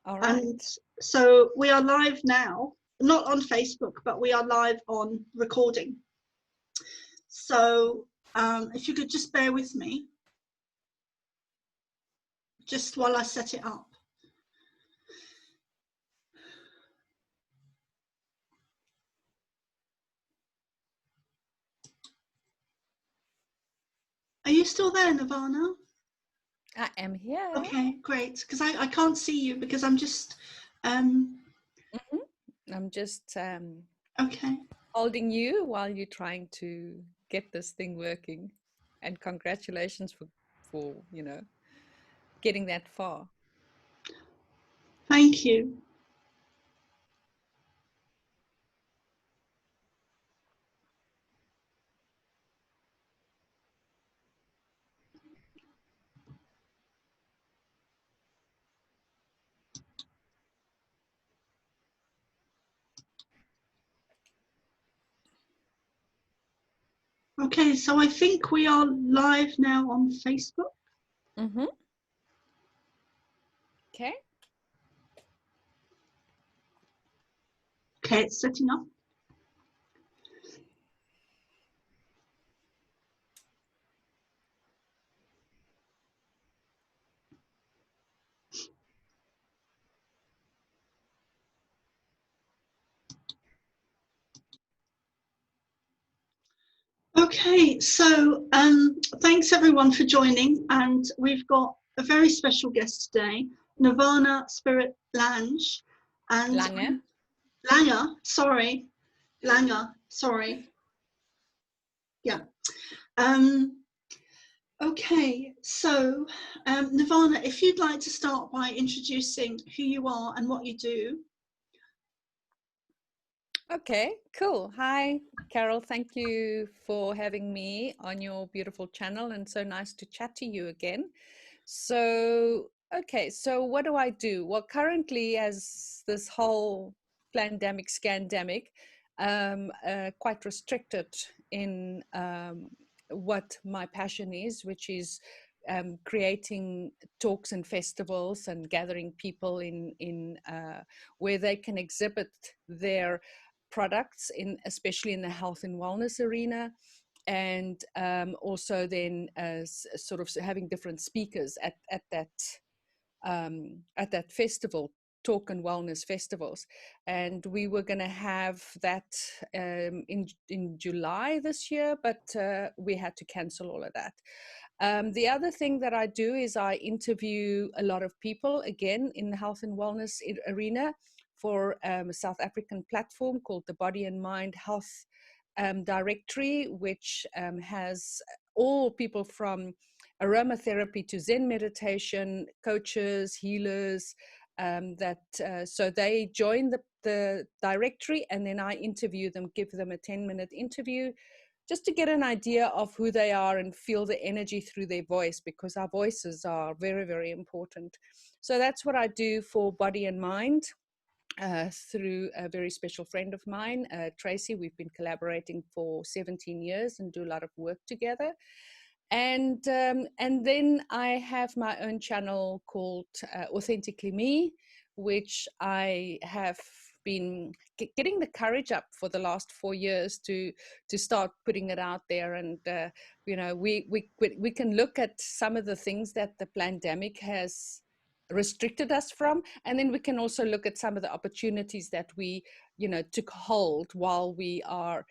All And right. so we are live now, not on Facebook, but we are live on recording. So if you could just bear with me, just while I set it up. Are you still there, Nirvana? I am here. Okay, great. Because I can't see you because I'm just... I'm just okay. holding you while you're trying to get this thing working. And congratulations for getting that far. Thank you. Okay, so I think we are live now on Facebook. Okay. Okay, it's setting up. Okay, so thanks everyone for joining, and we've got a very special guest today, Nirvana Spirit Lange, and Lange. Lange, sorry. Yeah. Okay, so Nirvana, if you'd like to start by introducing who you are and what you do. Okay, cool. Hi, Carol. Thank you for having me on your beautiful channel, and so nice to chat to you again. So, okay, so what do I do? Well, currently, as this whole pandemic, scandemic, quite restricted in what my passion is, which is creating talks and festivals and gathering people in where they can exhibit their products, especially in the health and wellness arena, and also then sort of having different speakers at that festival, talk and wellness festivals. And we were going to have that in July this year, but we had to cancel all of that. The other thing that I do is I interview a lot of people, again, in the health and wellness arena, for a South African platform called the Body and Mind Health Directory, which has all people from aromatherapy to Zen meditation, coaches, healers, so they join the directory, and then I interview them, give them a 10-minute interview, just to get an idea of who they are and feel the energy through their voice, because our voices are very, very important. So that's what I do for Body and Mind. Through a very special friend of mine, Tracy. We've been collaborating for 17 years and do a lot of work together. And then I have my own channel called Authentically Me, which I have been getting the courage up for the last 4 years to start putting it out there. And we can look at some of the things that the pandemic has restricted us from, and then we can also look at some of the opportunities that we took hold while we are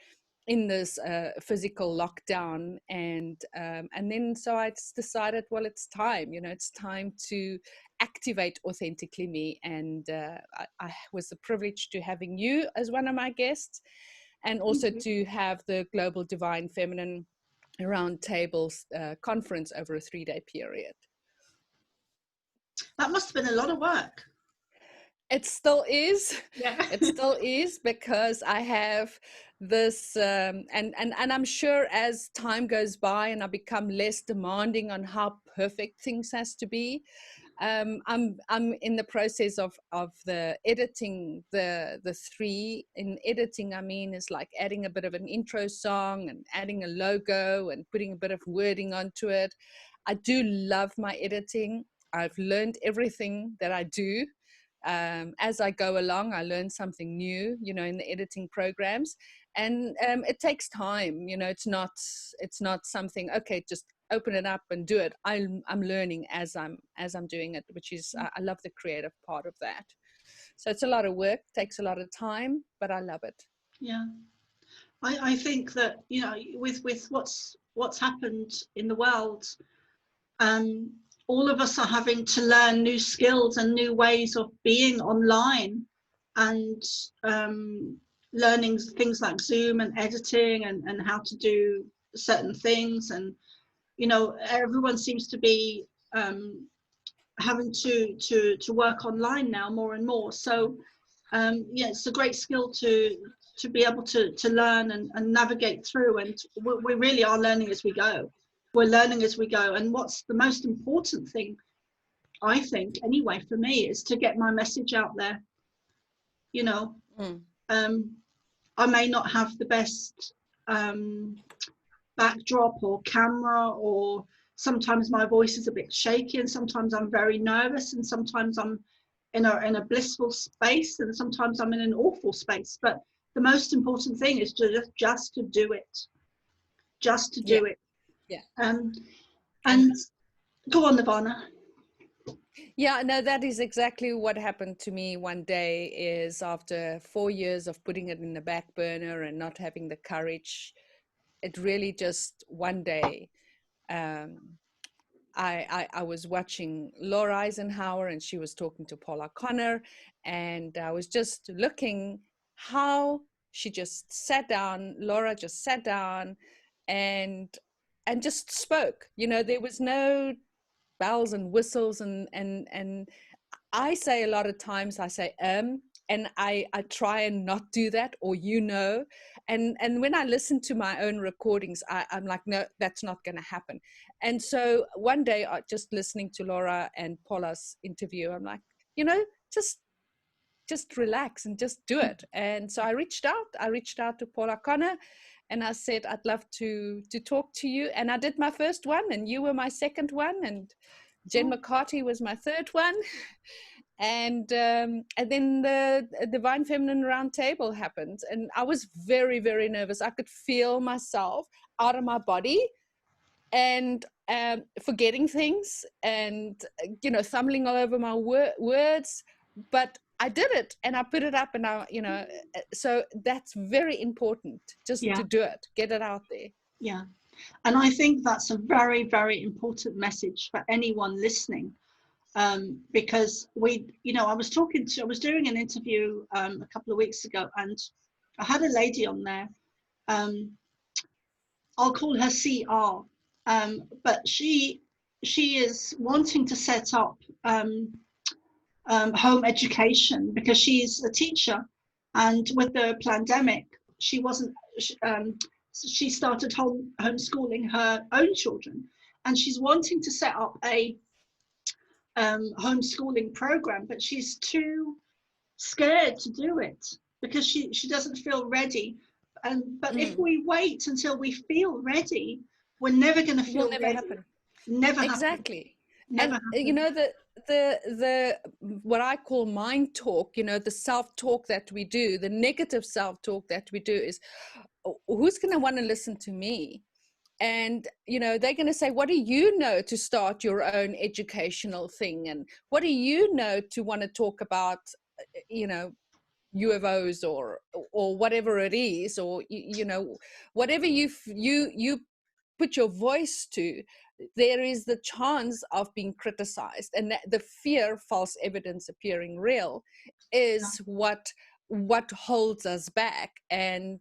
in this physical lockdown. And then so I decided, well, it's time, it's time to activate Authentically Me. And I was privileged to having you as one of my guests, and also to have the Global Divine Feminine Roundtables conference over a 3-day period. That must have been a lot of work. It still is. Yeah. It still is, because I have this, and I'm sure as time goes by and I become less demanding on how perfect things has to be, I'm in the process of the editing the 3. In editing, I mean, is like adding a bit of an intro song and adding a logo and putting a bit of wording onto it. I do love my editing. I've learned everything that I do. As I go along, I learn something new, you know, in the editing programs, and it takes time. You know, it's not something, okay, just open it up and do it. I'm learning as I'm doing it, which is I love the creative part of that. So it's a lot of work, takes a lot of time, but I love it. Yeah. I think that, you know, with what's happened in the world, um, all of us are having to learn new skills and new ways of being online, and learning things like Zoom and editing, and how to do certain things. And, you know, everyone seems to be having to work online now more and more. So yeah, it's a great skill to be able to learn and navigate through. And we really are learning as we go. We're learning as we go. And what's the most important thing, I think, anyway, for me, is to get my message out there. You know, I may not have the best backdrop or camera, or sometimes my voice is a bit shaky, and sometimes I'm very nervous, and sometimes I'm in a blissful space, and sometimes I'm in an awful space. But the most important thing is to just to do it, just to do it. Yeah. And go on, Nirvana. Yeah, no, that is exactly what happened to me one day. Is after 4 years of putting it in the back burner and not having the courage, it really just one day, um, I was watching Laura Eisenhower, and she was talking to Paula Connor, and I was just looking how she just sat down. Laura just sat down and just spoke. You know, there was no bells and whistles, and I say a lot of times, I say and I try and not do that, or, you know, and when I listen to my own recordings, I'm like, no, that's not going to happen. And so one day, just listening to Laura and Paula's interview, I'm like, you know, just relax and just do it. And so I reached out to Paula Connor, and I said, I'd love to talk to you. And I did my first one, and you were my second one, and Jen McCarthy was my third one. And then the Divine Feminine Round Table happened, and I was very, very nervous. I could feel myself out of my body, and forgetting things, and you know, stumbling all over my words. But I did it, and I put it up, and I, you know, so that's very important, just Yeah, to do it, get it out there. yeah. And I think that's a very, very important message for anyone listening. Because I was doing an interview a couple of weeks ago, and I had a lady on there. I'll call her CR, but she is wanting to set up home education, because she's a teacher, and with the pandemic, she wasn't. She started homeschooling her own children, and she's wanting to set up a homeschooling program, but she's too scared to do it because she doesn't feel ready. But if we wait until we feel ready, we're never going to It will feel never ready. happen. Never happen. Exactly. Never And happen. you know, the what I call mind talk, you know, the self-talk that we do, the negative self-talk that we do, is, who's going to want to listen to me? And you know, they're going to say, what do you know to start your own educational thing, and what do you know to want to talk about, you know, UFOs, or whatever it is, or you know, whatever you put your voice to, there is the chance of being criticized. And the fear, false evidence appearing real, is what holds us back. And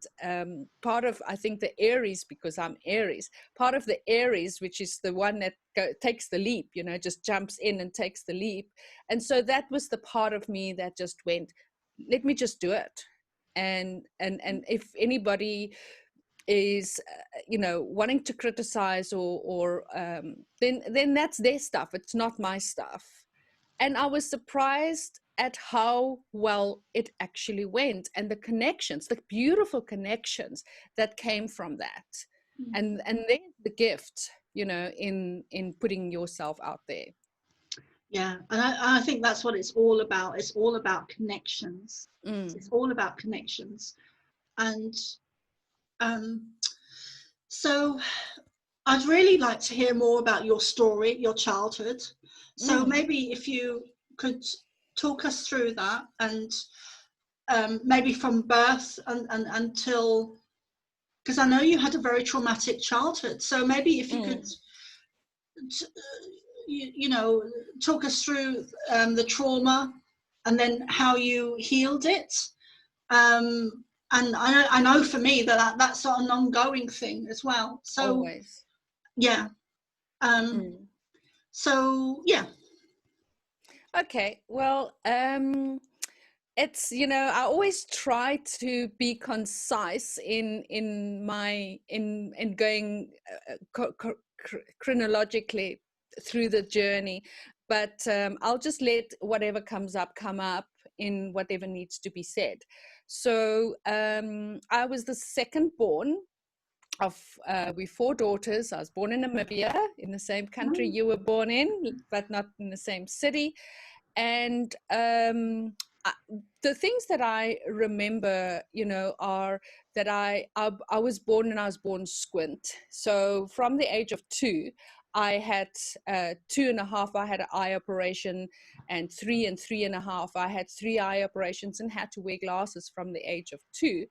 part of, I think, the Aries, because I'm Aries, part of the Aries, which is the one that takes the leap, you know, just jumps in and takes the leap. And so that was the part of me that just went, let me just do it. And if anybody is you know, wanting to criticize, or then that's their stuff, it's not my stuff. And I was surprised at how well it actually went, and the connections, the beautiful connections that came from that. And there's the gift, you know, in putting yourself out there. Yeah, and I think that's what it's all about. It's all about connections. It's all about connections. And um, so I'd really like to hear more about your story, your childhood. So maybe if you could talk us through that, and maybe from birth and until, because I know you had a very traumatic childhood. So maybe if you could, you know, talk us through the trauma and then how you healed it. And I know for me that's an ongoing thing as well. So Always. yeah. So yeah. Okay. Well, it's, you know, I always try to be concise in my in going chronologically through the journey, but I'll just let whatever comes up come up in whatever needs to be said. So I was the second born of we 4 daughters. I was born in Namibia, in the same country you were born in, but not in the same city. And the things that I remember, you know, are that I was born, and I was born squint. So from the age of 2, I had 2.5. I had an eye operation, and 3 and 3.5. I had 3 eye operations and had to wear glasses from the age of 2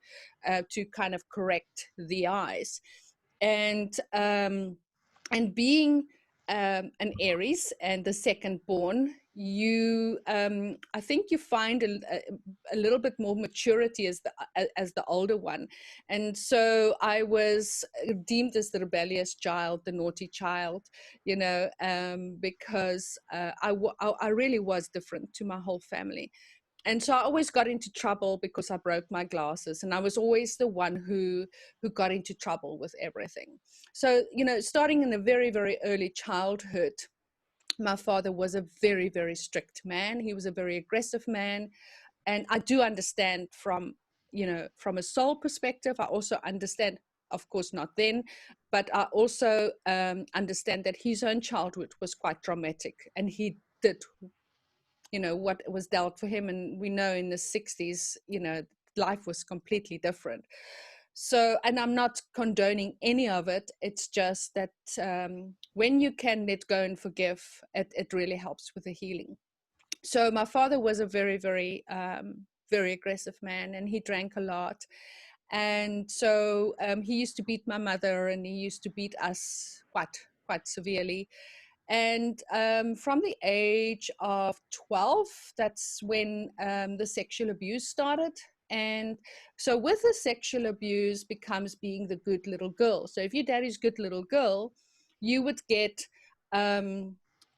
to kind of correct the eyes. And being an Aries and the second born, you I think you find a little bit more maturity as the older one. And so I was deemed as the rebellious child, the naughty child, you know, because I really was different to my whole family. And so I always got into trouble because I broke my glasses, and I was always the one who got into trouble with everything. So, you know, starting in a very, very early childhood, my father was a very, very strict man. He was a very aggressive man. And I do understand from, you know, from a soul perspective. I also understand, of course, not then, but I also understand that his own childhood was quite traumatic, and he did, you know, what was dealt for him. And we know in the 60s, you know, life was completely different. So, and I'm not condoning any of it. It's just that when you can let go and forgive, it really helps with the healing. So my father was a very, very, very aggressive man, and he drank a lot. And so he used to beat my mother, and he used to beat us quite severely. And from the age of 12, that's when the sexual abuse started. And so with the sexual abuse becomes being the good little girl. So if your daddy's good little girl, you would get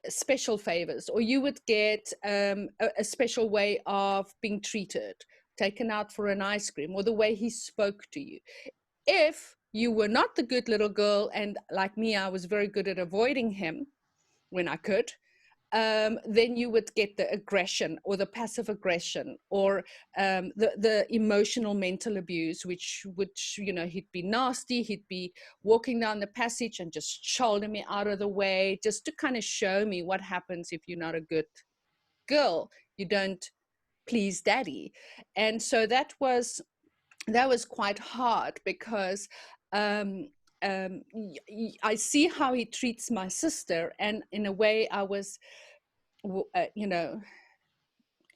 special favors, or you would get a special way of being treated, taken out for an ice cream, or the way he spoke to you. If you were not the good little girl, and like me, I was very good at avoiding him when I could, then you would get the aggression, or the passive aggression, or the emotional mental abuse, which you know, he'd be nasty. He'd be walking down the passage and just shoulder me out of the way, just to kind of show me what happens if you're not a good girl. You don't please daddy. And so that was quite hard, because I see how he treats my sister, and in a way I was, you know,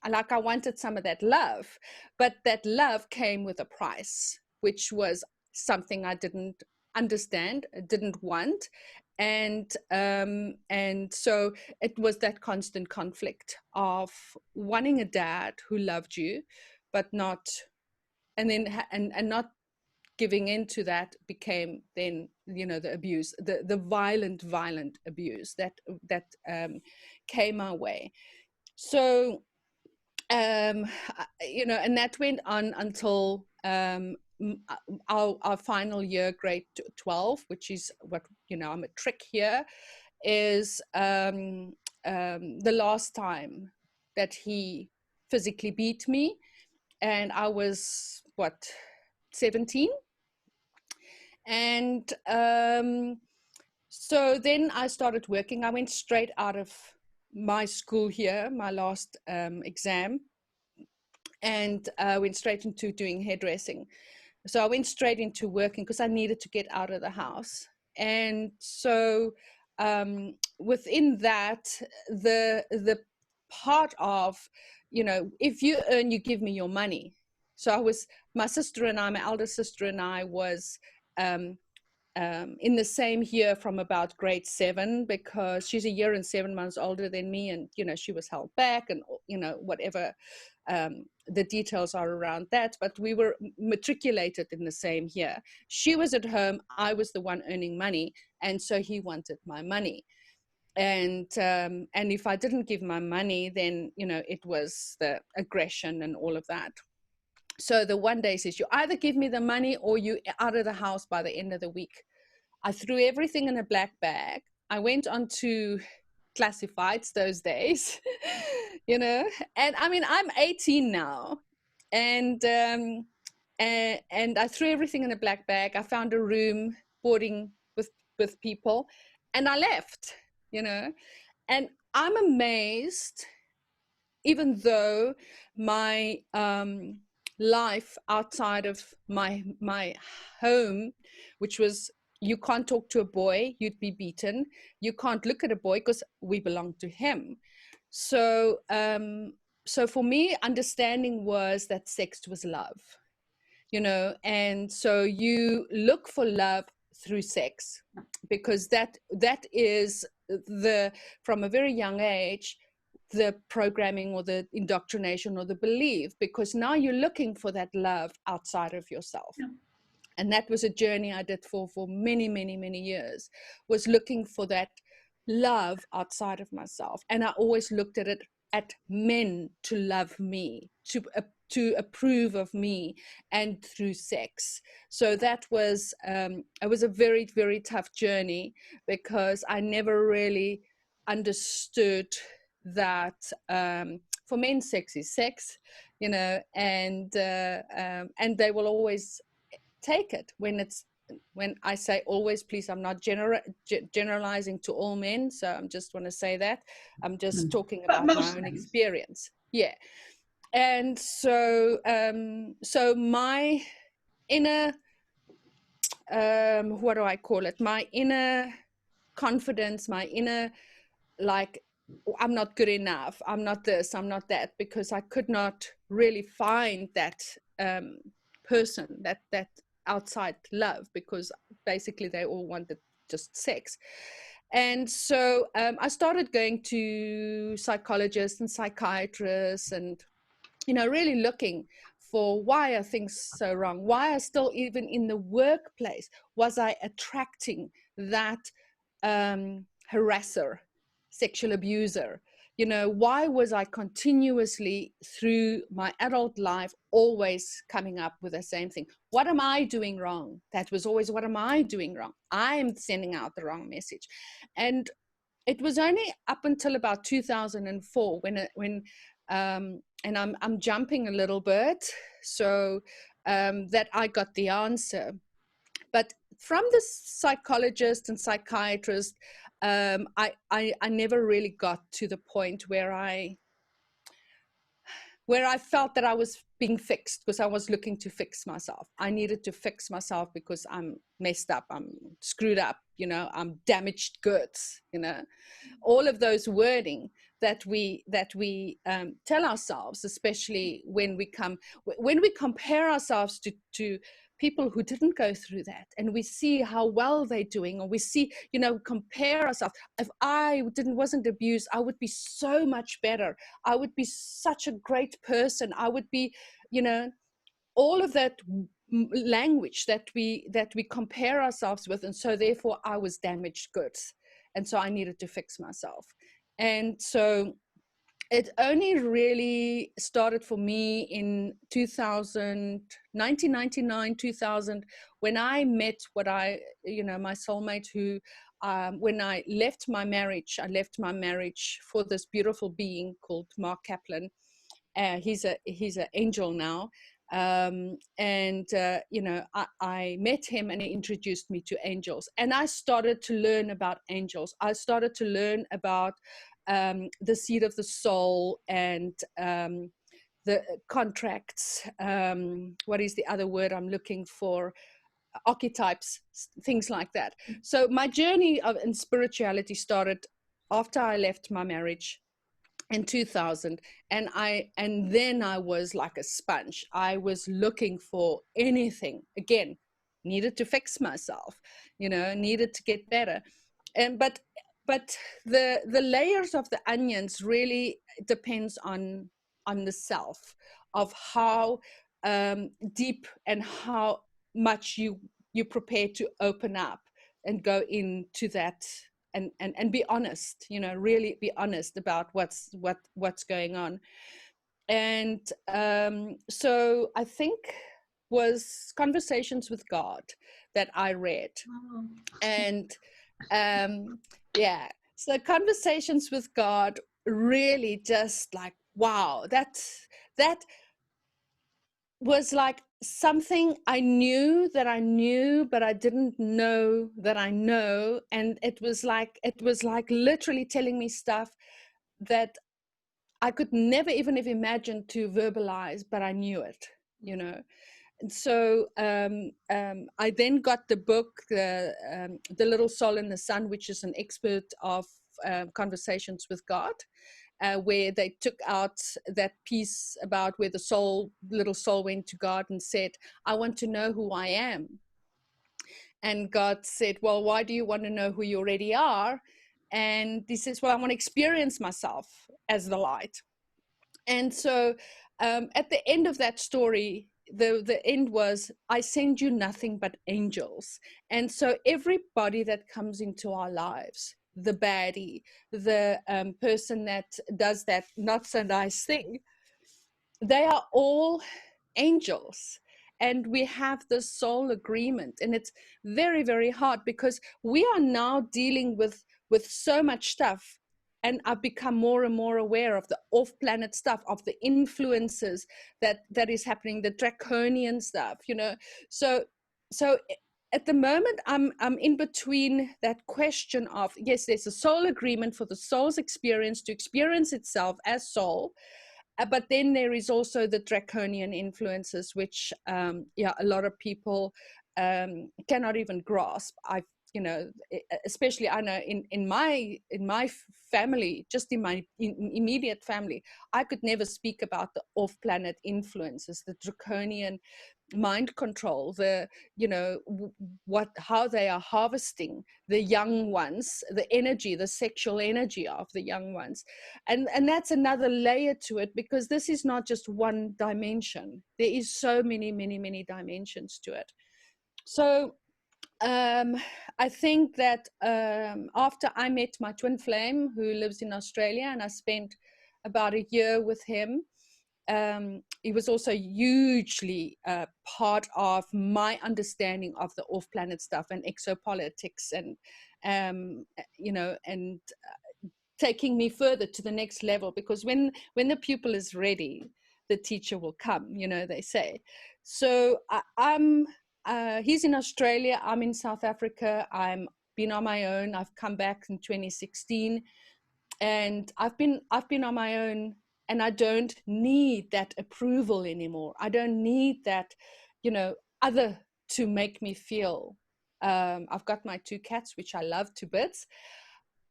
like I wanted some of that love, but that love came with a price, which was something I didn't understand, didn't want. And so it was that constant conflict of wanting a dad who loved you, but not, and then and not giving into that became then, you know, the abuse, the violent abuse that came our way. So you know, and that went on until our final year, grade 12, which is what, you know, I'm a trick here, is the last time that he physically beat me. And I was, what, 17? And so then I started working. I went straight out of my school here, my last exam, and went straight into doing hairdressing. So I went straight into working because I needed to get out of the house. And so within that, the part of, you know, if you earn, you give me your money. So my sister and I, my elder sister and I was in the same year from about grade 7, because she's a year and 7 months older than me, and you know, she was held back, and you know, whatever the details are around that, but we were matriculated in the same year. She was at home, I was the one earning money, and so he wanted my money. And if I didn't give my money, then you know, it was the aggression and all of that. So the one day says, you either give me the money or you out of the house by the end of the week. I threw everything in a black bag. I went on to classifieds those days, you know, and I mean, I'm 18 now, and I threw everything in a black bag. I found a room boarding with people, and I left, you know, and I'm amazed, even though my life outside of my home, which was, you can't talk to a boy, you'd be beaten. You can't look at a boy because we belong to him. So so for me, understanding was that sex was love, you know, and so you look for love through sex, because that is the, from a very young age, the programming or the indoctrination or the belief, because now you're looking for that love outside of yourself. Yeah. And that was a journey I did for many years, was looking for that love outside of myself. And I always looked at it, at men to love me, to approve of me, and through sex. So that was it was a very tough journey, because I never really understood that for men, sex is sex, you know, and they will always take it when it's, when I say always, please, I'm not generalizing to all men, so I'm just want to say that I'm just talking about my own experience. Yeah. And so so my inner what do I call it, my inner confidence, my inner, like, I'm not good enough, I'm not this, I'm not that, because I could not really find that person, that outside love, because basically they all wanted just sex. And so I started going to psychologists and psychiatrists, and you know, really looking for, why are things so wrong? Why are still, even in the workplace, was I attracting that harasser, sexual abuser? You know, why was I continuously through my adult life always coming up with the same thing? What am I doing wrong? That was always, what am I doing wrong? I'm sending out the wrong message. And it was only up until about 2004 when and I'm jumping a little bit, so that I got the answer. But from the psychologist and psychiatrist, I never really got to the point where I felt that I was being fixed, because I was looking to fix myself. I needed to fix myself because I'm messed up, I'm screwed up, you know, I'm damaged goods, you know, all of those wording that we tell ourselves, especially when we compare ourselves to people who didn't go through that, and we see how well they're doing, or we see, you know, compare ourselves. If I wasn't abused, I would be so much better, I would be such a great person, I would be, you know, all of that language that we compare ourselves with. And so therefore I was damaged goods, and so I needed to fix myself. And so it only really started for me in 1999, 2000, when I met my soulmate, who, when I left my marriage for this beautiful being called Mark Kaplan. He's an angel now. I met him, and he introduced me to angels, and I started to learn about angels. I started to learn about the seed of the soul and the contracts. What is the other word I'm looking for? Archetypes, things like that. So my journey in spirituality started after I left my marriage in 2000, and then I was like a sponge. I was looking for anything, again, needed to fix myself, needed to get better. And but the layers of the onions really depends on the self, of how deep and how much you prepare to open up and go into that, and be honest, really be honest about what's going on. And so I think was Conversations with God that I read. Oh. And yeah, so Conversations with God really just like, wow, that was like something I knew that I knew, but I didn't know that I know. And it was like literally telling me stuff that I could never even have imagined to verbalize, but I knew it, And so I then got the book, The Little Soul in the Sun, which is an expert of Conversations with God. Where they took out that piece about where the little soul went to God and said, I want to know who I am. And God said, well, why do you want to know who you already are? And he says, well, I want to experience myself as the light. And so at the end of that story, the end was, I send you nothing but angels. And so everybody that comes into our lives, the baddie, the person that does that not so nice thing, they are all angels. And we have this soul agreement, and it's very, very hard because we are now dealing with so much stuff. And I've become more and more aware of the off-planet stuff, of the influences that is happening, the draconian stuff, So at the moment, I'm in between that question of, yes, there's a soul agreement for the soul's experience to experience itself as soul. But then there is also the draconian influences, which, a lot of people cannot even grasp. Especially I know in my family, just in my immediate family, I could never speak about the off-planet influences, the draconian mind control, how they are harvesting the young ones, the energy, the sexual energy of the young ones. And that's another layer to it, because this is not just one dimension. There is so many, many, many dimensions to it. So I think that after I met my twin flame, who lives in Australia, and I spent about a year with him, he was also hugely part of my understanding of the off-planet stuff and exopolitics, and taking me further to the next level, because when the pupil is ready, the teacher will come, they say. So he's in Australia, I'm in South Africa. I'm been on my own. I've come back in 2016, and I've been on my own, and I don't need that approval anymore. I don't need that, other to make me feel. I've got my 2 cats, which I love to bits,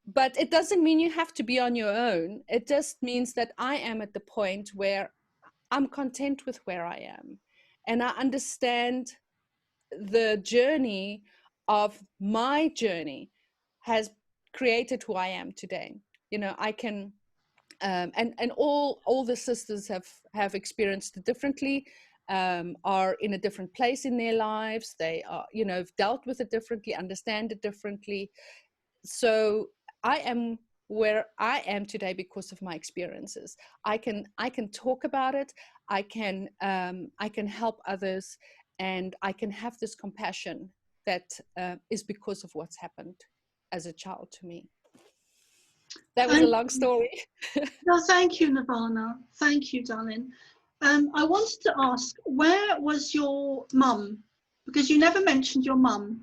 but it doesn't mean you have to be on your own. It just means that I am at the point where I'm content with where I am, and I understand the journey of my journey has created who I am today. I can, and all the sisters have experienced it differently, are in a different place in their lives. They are, have dealt with it differently, understand it differently. So I am where I am today because of my experiences. I can talk about it. I can help others, and I can have this compassion that is because of what's happened as a child to me. That was a long story. No, thank you, Nirvana. Thank you, darling. I wanted to ask, where was your mum? Because you never mentioned your mum.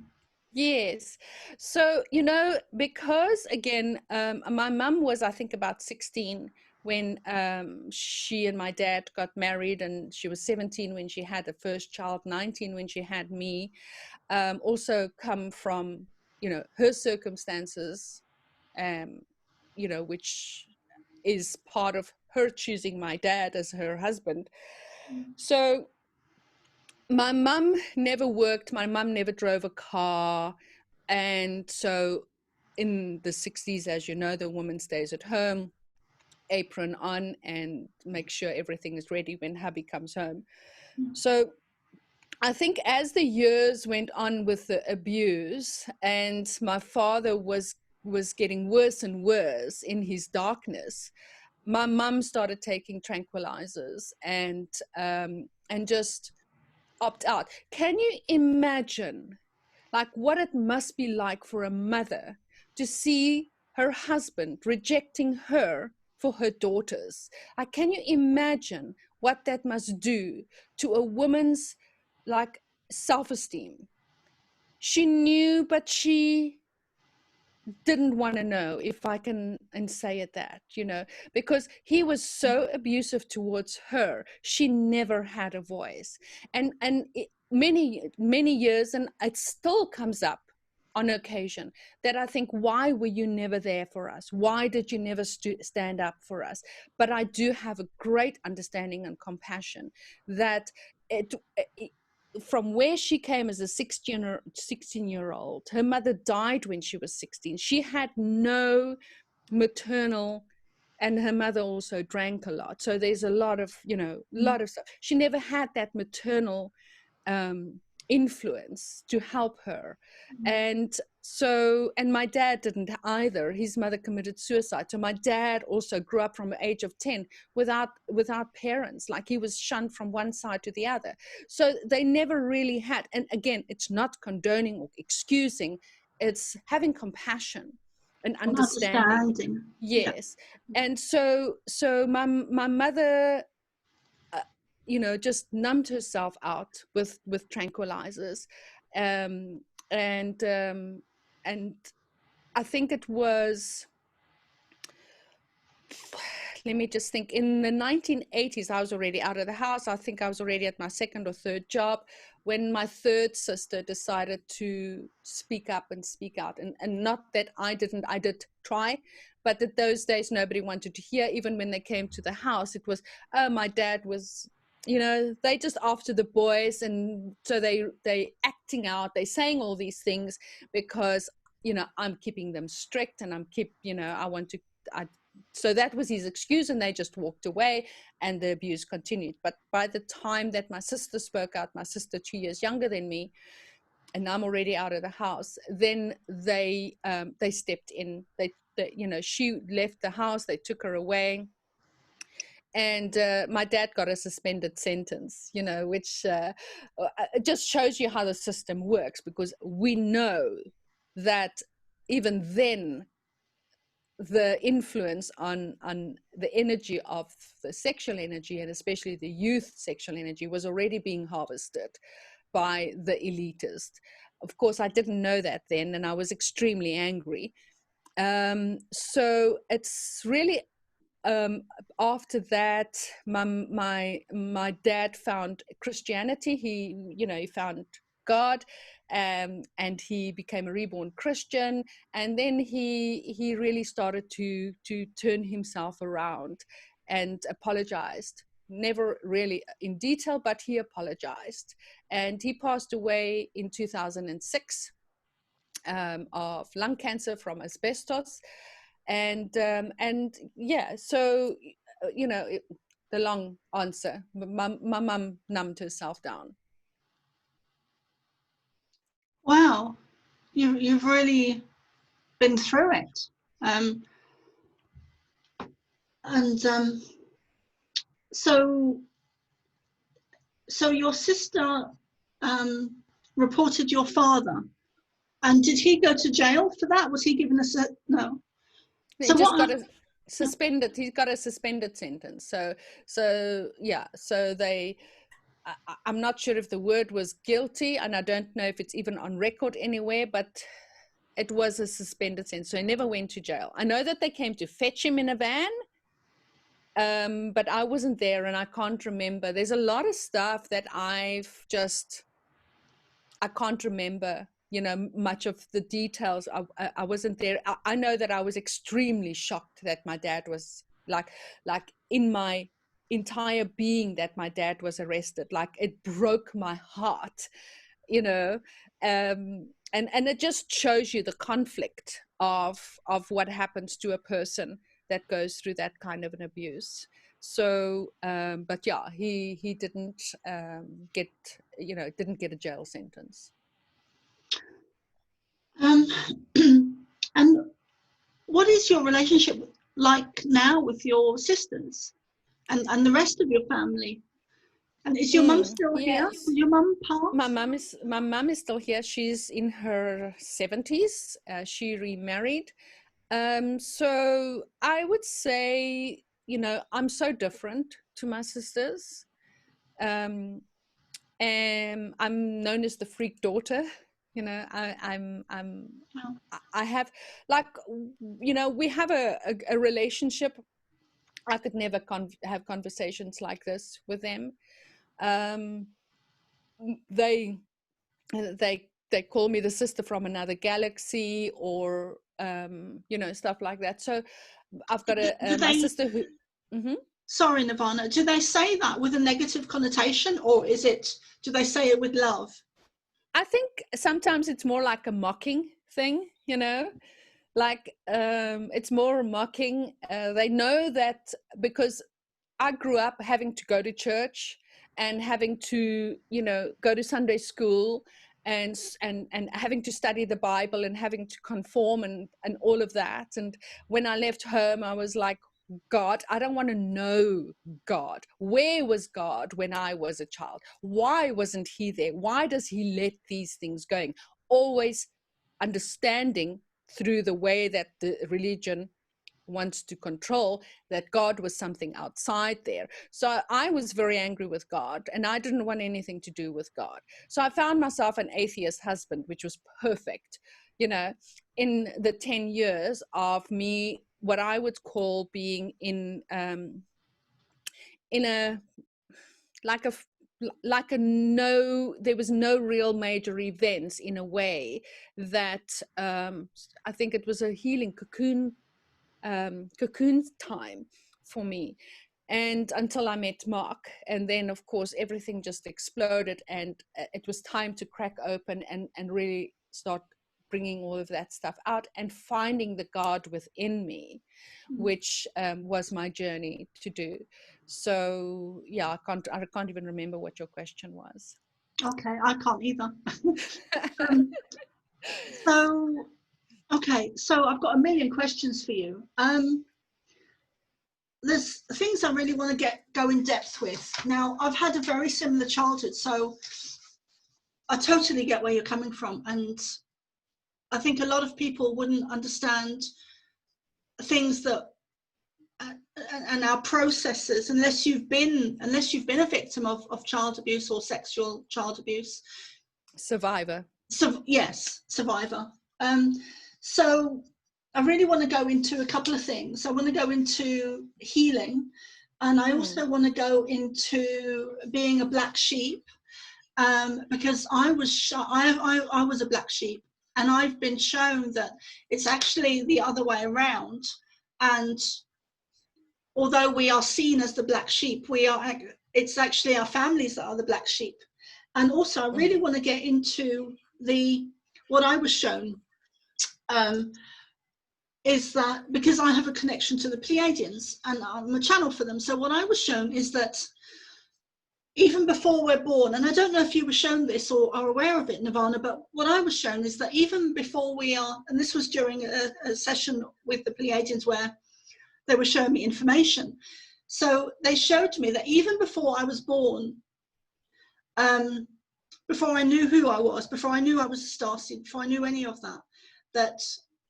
Yes. So, you know, because again, my mum was, I think, about 16 when she and my dad got married, and she was 17 when she had the first child, 19 when she had me. Also come from, you know, her circumstances, um, you know, which is part of her choosing my dad as her husband. So my mum never worked, my mum never drove a car. And so in the 60s, as you know, the woman stays at home, apron on, and make sure everything is ready when hubby comes home. So I think as the years went on with the abuse, and my father was getting worse and worse in his darkness, my mum started taking tranquilizers and just opt out. Can you imagine like what it must be like for a mother to see her husband rejecting her for her daughters? Like, can you imagine what that must do to a woman's like self-esteem? She knew, but she didn't want to know, if I can and say it that, you know, because he was so abusive towards her. She never had a voice. And many years, and it still comes up on occasion, that I think, why were you never there for us? Why did you never stand up for us? But I do have a great understanding and compassion that it from where she came as a 16-year-old, her mother died when she was 16. She had no maternal, and her mother also drank a lot. So there's a lot of, you know, a lot of stuff. She never had that maternal influence to help her. And so, and my dad didn't either. His mother committed suicide. So my dad also grew up from the age of 10 without parents. Like, he was shunned from one side to the other. So they never really had, and again, it's not condoning or excusing, it's having compassion and An understanding. understanding. Yeah. Yes. And so my mother, you know, just numbed herself out with tranquilizers, um, and um, and I think it was, let me just think, in the 1980s, I was already out of the house. I think I was already at my second or third job when my third sister decided to speak up and speak out. And not that I didn't, I did try, but that those days nobody wanted to hear. Even when they came to the house, it was, oh, my dad was, you know, they just after the boys. And so they acting out, they saying all these things because, you know, I'm keeping them strict, and you know, so that was his excuse, and they just walked away, and the abuse continued. But by the time that my sister spoke out, my sister 2 years younger than me, and I'm already out of the house, then they stepped in. They you know, she left the house, they took her away, and my dad got a suspended sentence, you know, which it just shows you how the system works, because we know that even then the influence on the energy of the sexual energy, and especially the youth sexual energy, was already being harvested by the elitist. Of course, I didn't know that then, and I was extremely angry. So it's really after that, my dad found Christianity. He found God, and he became a reborn Christian. And then he really started to turn himself around and apologized. Never really in detail, but he apologized. And he passed away in 2006 of lung cancer from asbestos. And yeah, so you know, the long answer, my mum numbed herself down. Wow. You've really been through it. Um, and so your sister reported your father, and did he go to jail for that? Was he given no? He So just what? got a suspended. He's got a suspended sentence. So yeah. So they I'm not sure if the word was guilty, and I don't know if it's even on record anywhere, but it was a suspended sentence. So he never went to jail. I know that they came to fetch him in a van, but I wasn't there and I can't remember. There's a lot of stuff that I can't remember, much of the details. I wasn't there. I know that I was extremely shocked that my dad was like in my entire being, that my dad was arrested. Like, it broke my heart, and it just shows you the conflict of what happens to a person that goes through that kind of an abuse. So but yeah, he didn't didn't get a jail sentence. And what is your relationship like now with your sisters and the rest of your family? And is your mum still here? Yes. Your mum passed? My mum is still here. She's in her 70s. She remarried. So I would say, I'm so different to my sisters. And I'm known as the freak daughter. I have, like, we have a relationship. I could never have conversations like this with them. They call me the sister from another galaxy, or stuff like that. So I've got my sister who. Sorry, Nirvana. Do they say that with a negative connotation, or do they say it with love? I think sometimes it's more like a mocking thing, like it's more mocking. They know that because I grew up having to go to church and having to, go to Sunday school and having to study the Bible and having to conform and all of that. And when I left home, I was like, God, I don't want to know God. Where was God when I was a child? Why wasn't he there? Why does he let these things going? Always understanding through the way that the religion wants to control, that God was something outside there. So I was very angry with God, and I didn't want anything to do with God. So I found myself an atheist husband, which was perfect, in the 10 years of me, what I would call being in a there was no real major events, in a way that I think it was a healing cocoon time for me, and until I met Mark. And then of course everything just exploded, and it was time to crack open and really start bringing all of that stuff out and finding the God within me, which was my journey to do. So yeah, I can't even remember what your question was. Okay, I can't either. So I've got a million questions for you. There's things I really want to go in depth with. Now, I've had a very similar childhood, so I totally get where you're coming from, and I think a lot of people wouldn't understand things that and our processes unless you've been a victim of child abuse or sexual child abuse. Survivor. So yes, survivor. So I really want to go into a couple of things. I want to go into healing, and I also want to go into being a black sheep, because I was a black sheep, and I've been shown that it's actually the other way around. And although we are seen as the black sheep, it's actually our families that are the black sheep. And also, I really want to get into what I was shown, is that because I have a connection to the Pleiadians and I'm a channel for them. So what I was shown is that even before we're born, and I don't know if you were shown this or are aware of it, Nirvana, but what I was shown is that even before we are, and this was during a session with the Pleiadians where they were showing me information. So they showed me that even before I was born, before I knew who I was, before I knew I was a starseed, before I knew any of that, that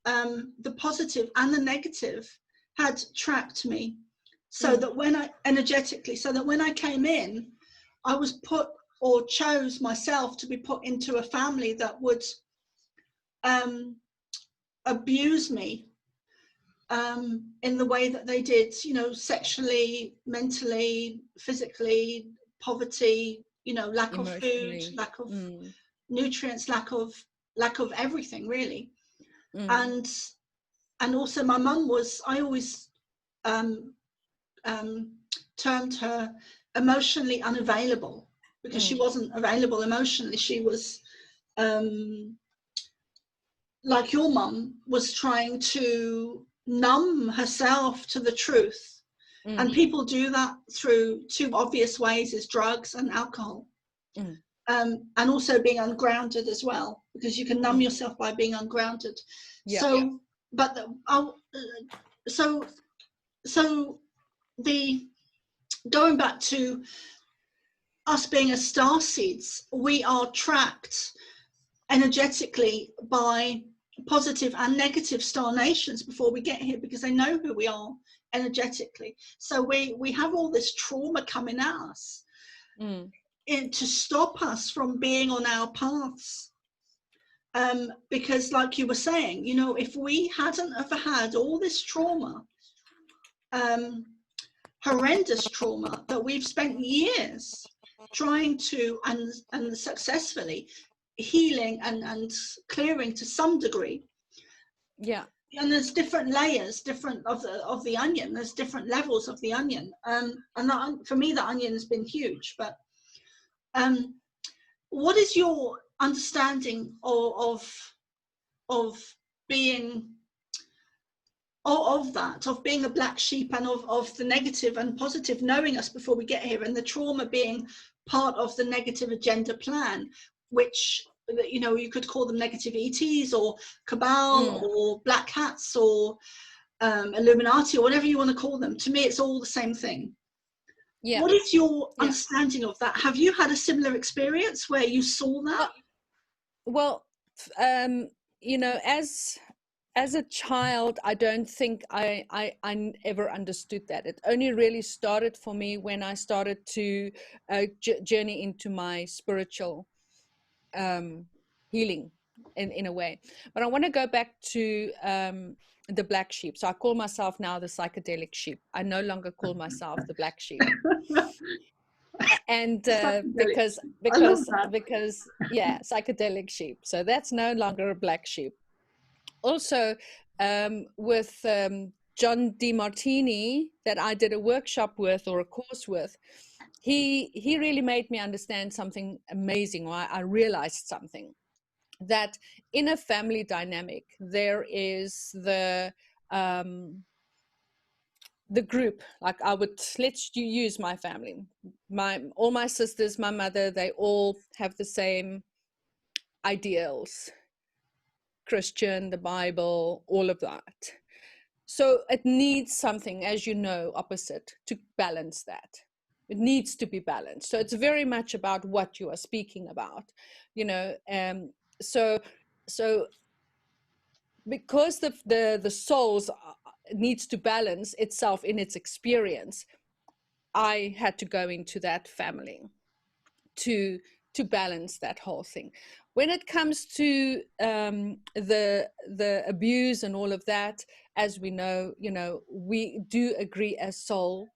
the positive and the negative had tracked me, so that when I energetically, so that when I came in, I was put, or chose myself to be put into a family that would abuse me in the way that they did, you know, sexually, mentally, physically, poverty, you know, lack of food, Emotionally. lack of nutrients, lack of everything really. And also my mum was, I always termed her emotionally unavailable, because she wasn't available emotionally. She was like your mum, was trying to numb herself to the truth. And people do that through two obvious ways, is drugs and alcohol. And also being ungrounded as well, because you can numb yourself by being ungrounded. Yeah. So, but so the going back to us being as star seeds, we are tracked energetically by positive and negative star nations before we get here, because they know who we are energetically. So we have all this trauma coming at us to stop us from being on our paths. Because like you were saying, you know, if we hadn't ever had all this trauma, horrendous trauma that we've spent years trying to and successfully healing and clearing to some degree. Yeah. And there's different layers, different of the onion. There's different levels of the onion. And that, for me, the onion has been huge. But what is your understanding of being of that, of being a black sheep, and of the negative and positive knowing us before we get here, and the trauma being part of the negative agenda plan, which, you know, you could call them negative ETs or cabal or black hats or Illuminati or whatever you want to call them. To me, it's all the same thing. Yeah. What is your understanding of that? Have you had a similar experience where you saw that? Well, you know, as a child, I don't think I ever understood that. It only really started for me when I started to journey into my spiritual healing in a way. But I want to go back to the black sheep. So I call myself now the psychedelic sheep. I no longer call myself the black sheep. And because yeah, psychedelic sheep. So that's no longer a black sheep. Also, with John DeMartini, that I did a workshop with or a course with, he really made me understand something amazing. I realized something, that in a family dynamic, there is the group. Like, let's use my family, all my sisters, my mother, they all have the same ideals, Christian, the Bible, all of that. So it needs something, as you know, opposite to balance that. It needs to be balanced. So it's very much about what you are speaking about, you know. So because the souls needs to balance itself in its experience, I had to go into that family to balance that whole thing. When it comes to the abuse and all of that, as we know, you know, we do agree as soul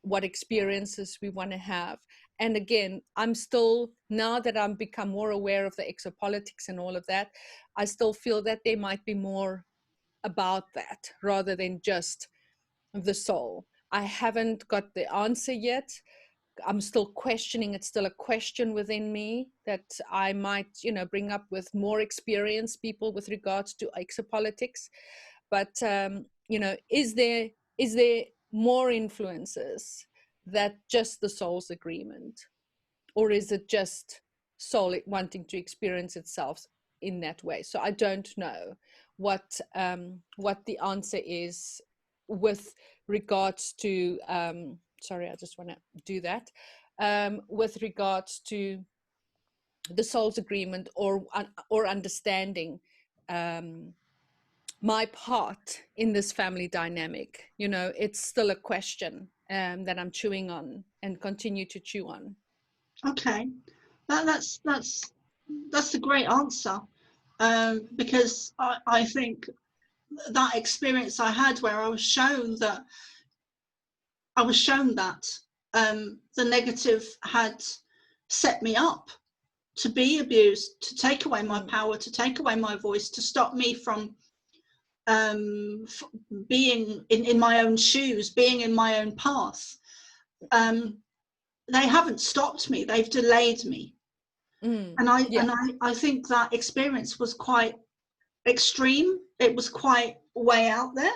what experiences we want to have. And again, I'm still, now that I'm become more aware of the exopolitics and all of that, I still feel that there might be more about that rather than just the soul. I haven't got the answer yet. I'm still questioning. It's still a question within me that I might, you know, bring up with more experienced people with regards to exopolitics. But, you know, is there more influences that just the soul's agreement? Or is it just soul wanting to experience itself in that way? So I don't know what the answer is with regards to, sorry, I just want to do that, with regards to the soul's agreement or understanding my part in this family dynamic. You know, it's still a question that I'm chewing on and continue to chew on. Okay. That's a great answer, because I think that experience I had where I was shown that the negative had set me up to be abused, to take away my power, to take away my voice, to stop me from being in my own shoes, being in my own path. They haven't stopped me, they've delayed me. And Yeah. I think that experience was quite extreme. It was quite way out there.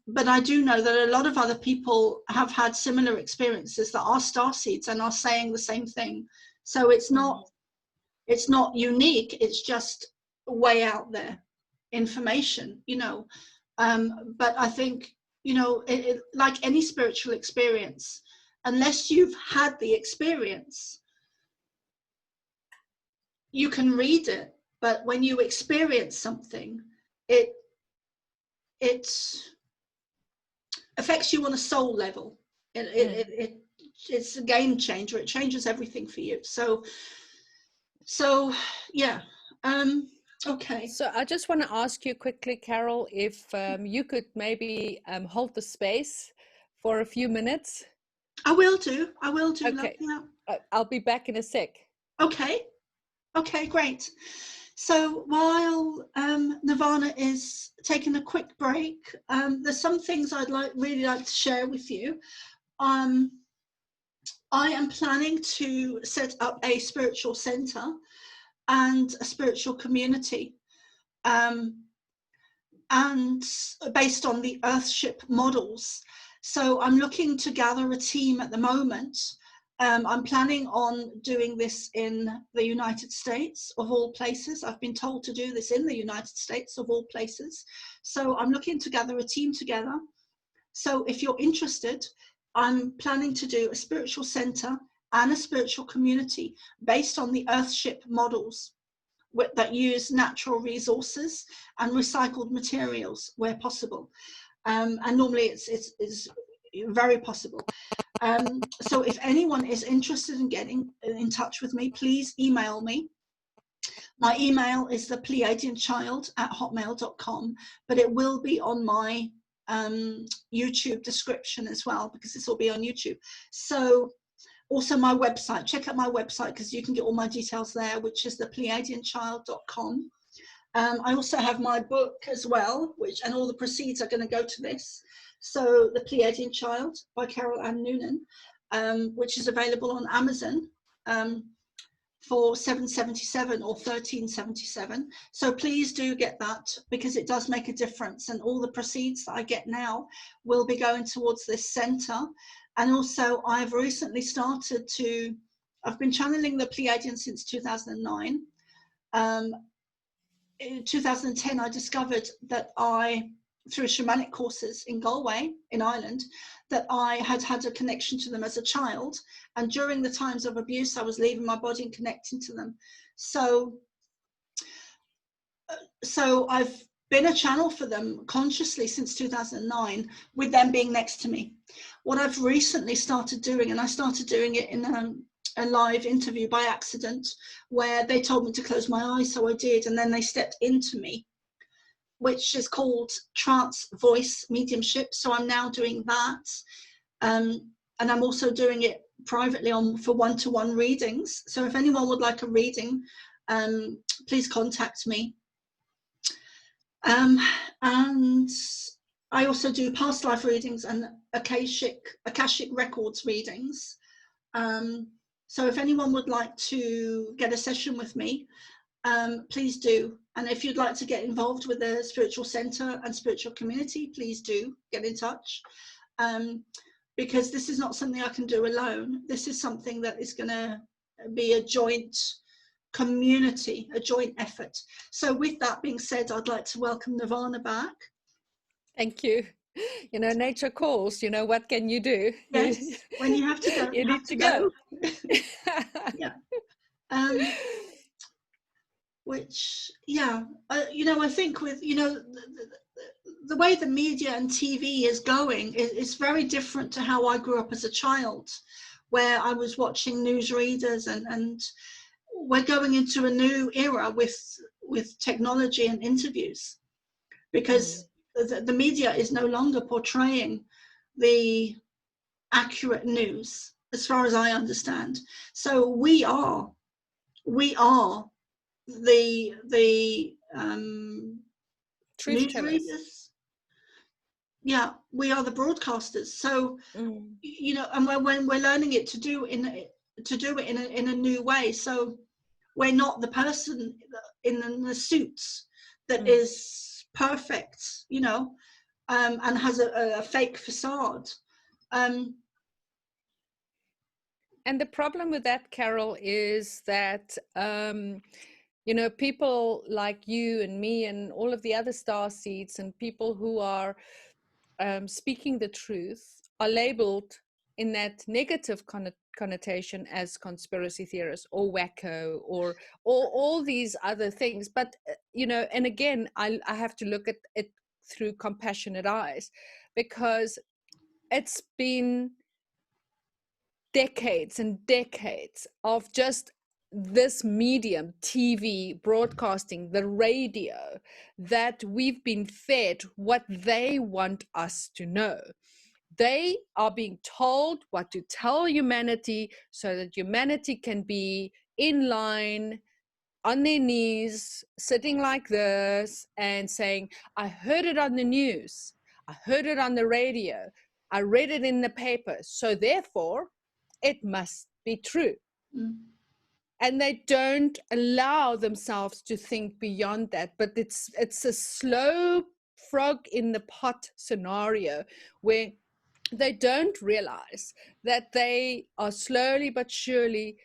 But I do know that a lot of other people have had similar experiences that are starseeds and are saying the same thing. So it's not unique. It's just way out there information, you know. But I think, you know, like any spiritual experience, unless you've had the experience, you can read it. But when you experience something, it affects you on a soul level. It's a game changer. It changes everything for you. So yeah. Okay. So I just want to ask you quickly, Carol, if you could maybe hold the space for a few minutes. I will do. Love. Okay. Yeah. I'll be back in a sec. Okay, great. So while Nirvana is taking a quick break, there's some things I'd really like to share with you. I am planning to set up a spiritual center and a spiritual community, and based on the Earthship models. So I'm looking to gather a team at the moment. I'm planning on doing this in the United States, of all places. I've been told to do this in the United States, of all places. So I'm looking to gather a team together. So if you're interested, I'm planning to do a spiritual center and a spiritual community based on the Earthship models that use natural resources and recycled materials where possible. And normally it's very possible. So if anyone is interested in getting in touch with me, please email me. My email is thepleiadianchild@hotmail.com, but it will be on my YouTube description as well, because this will be on YouTube. So also my website, check out my website, because you can get all my details there, which is thepleiadianchild.com. I also have my book as well, and all the proceeds are going to go to this. So The Pleiadian Child by Carol Ann Noonan, which is available on Amazon for $7.77 or $13.77. So please do get that, because it does make a difference, and all the proceeds that I get now will be going towards this center. And also I've recently started I've been channeling the Pleiadian since 2009. In 2010, I discovered that through shamanic courses in Galway, in Ireland, that I had a connection to them as a child. And during the times of abuse, I was leaving my body and connecting to them. So I've been a channel for them consciously since 2009, with them being next to me. What I've recently started doing, and I started doing it in a live interview by accident, where they told me to close my eyes, so I did, and then they stepped into me, which is called trance voice mediumship. So I'm now doing that, and I'm also doing it privately for one-to-one readings. So if anyone would like a reading, please contact me. And I also do past life readings and Akashic records readings. So if anyone would like to get a session with me, please do. And if you'd like to get involved with the spiritual center and spiritual community, please do get in touch. Because this is not something I can do alone. This is something that is going to be a joint community, a joint effort. So with that being said, I'd like to welcome Nirvana back. Thank you. You know, nature calls, you know, what can you do? Yes, when you have to go, you need to go. Yeah. Which, yeah, you know, I think with, you know, the way the media and TV is going is very different to how I grew up as a child, where I was watching newsreaders, and we're going into a new era with technology and interviews, Mm. because the media is no longer portraying the accurate news, as far as I understand. So we are the Truth tellers. newsreaders. Yeah, we are the broadcasters. So, Mm. you know, and when we're learning it to do it in a new way. So we're not the person in the suits that Mm. is perfect, you know, and has a fake facade. Um, And the problem with that, Carol, is that you know, people like you and me and all of the other star seeds and people who are speaking the truth are labeled in that negative connotation as conspiracy theorists or wacko or all these other things. But you know, and again, I have to look at it through compassionate eyes, because it's been decades and decades of just this medium, TV, broadcasting, the radio, that we've been fed what they want us to know. They are being told what to tell humanity so that humanity can be in line, on their knees, sitting like this and saying, I heard it on the news, I heard it on the radio, I read it in the paper, so therefore it must be true. mm, And they don't allow themselves to think beyond that. But it's a slow frog in the pot scenario where they don't realize that they are slowly but surely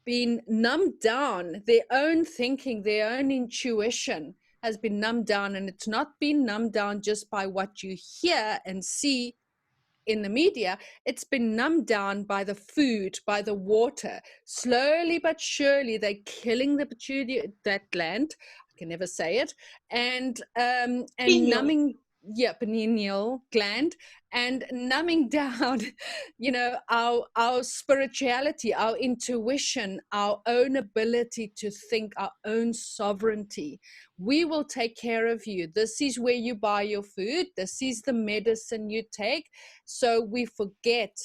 being numbed down. Their own thinking, their own intuition has been numbed down, and it's not been numbed down just by what you hear and see in the media. It's been numbed down by the food, by the water. Slowly but surely, they're killing the that gland. I can never say it, and Pineal. numbing, yeah, pineal gland, and numbing down, you know, our spirituality, our intuition, our own ability to think, our own sovereignty. We will take care of you. This is where you buy your food. This is the medicine you take. So we forget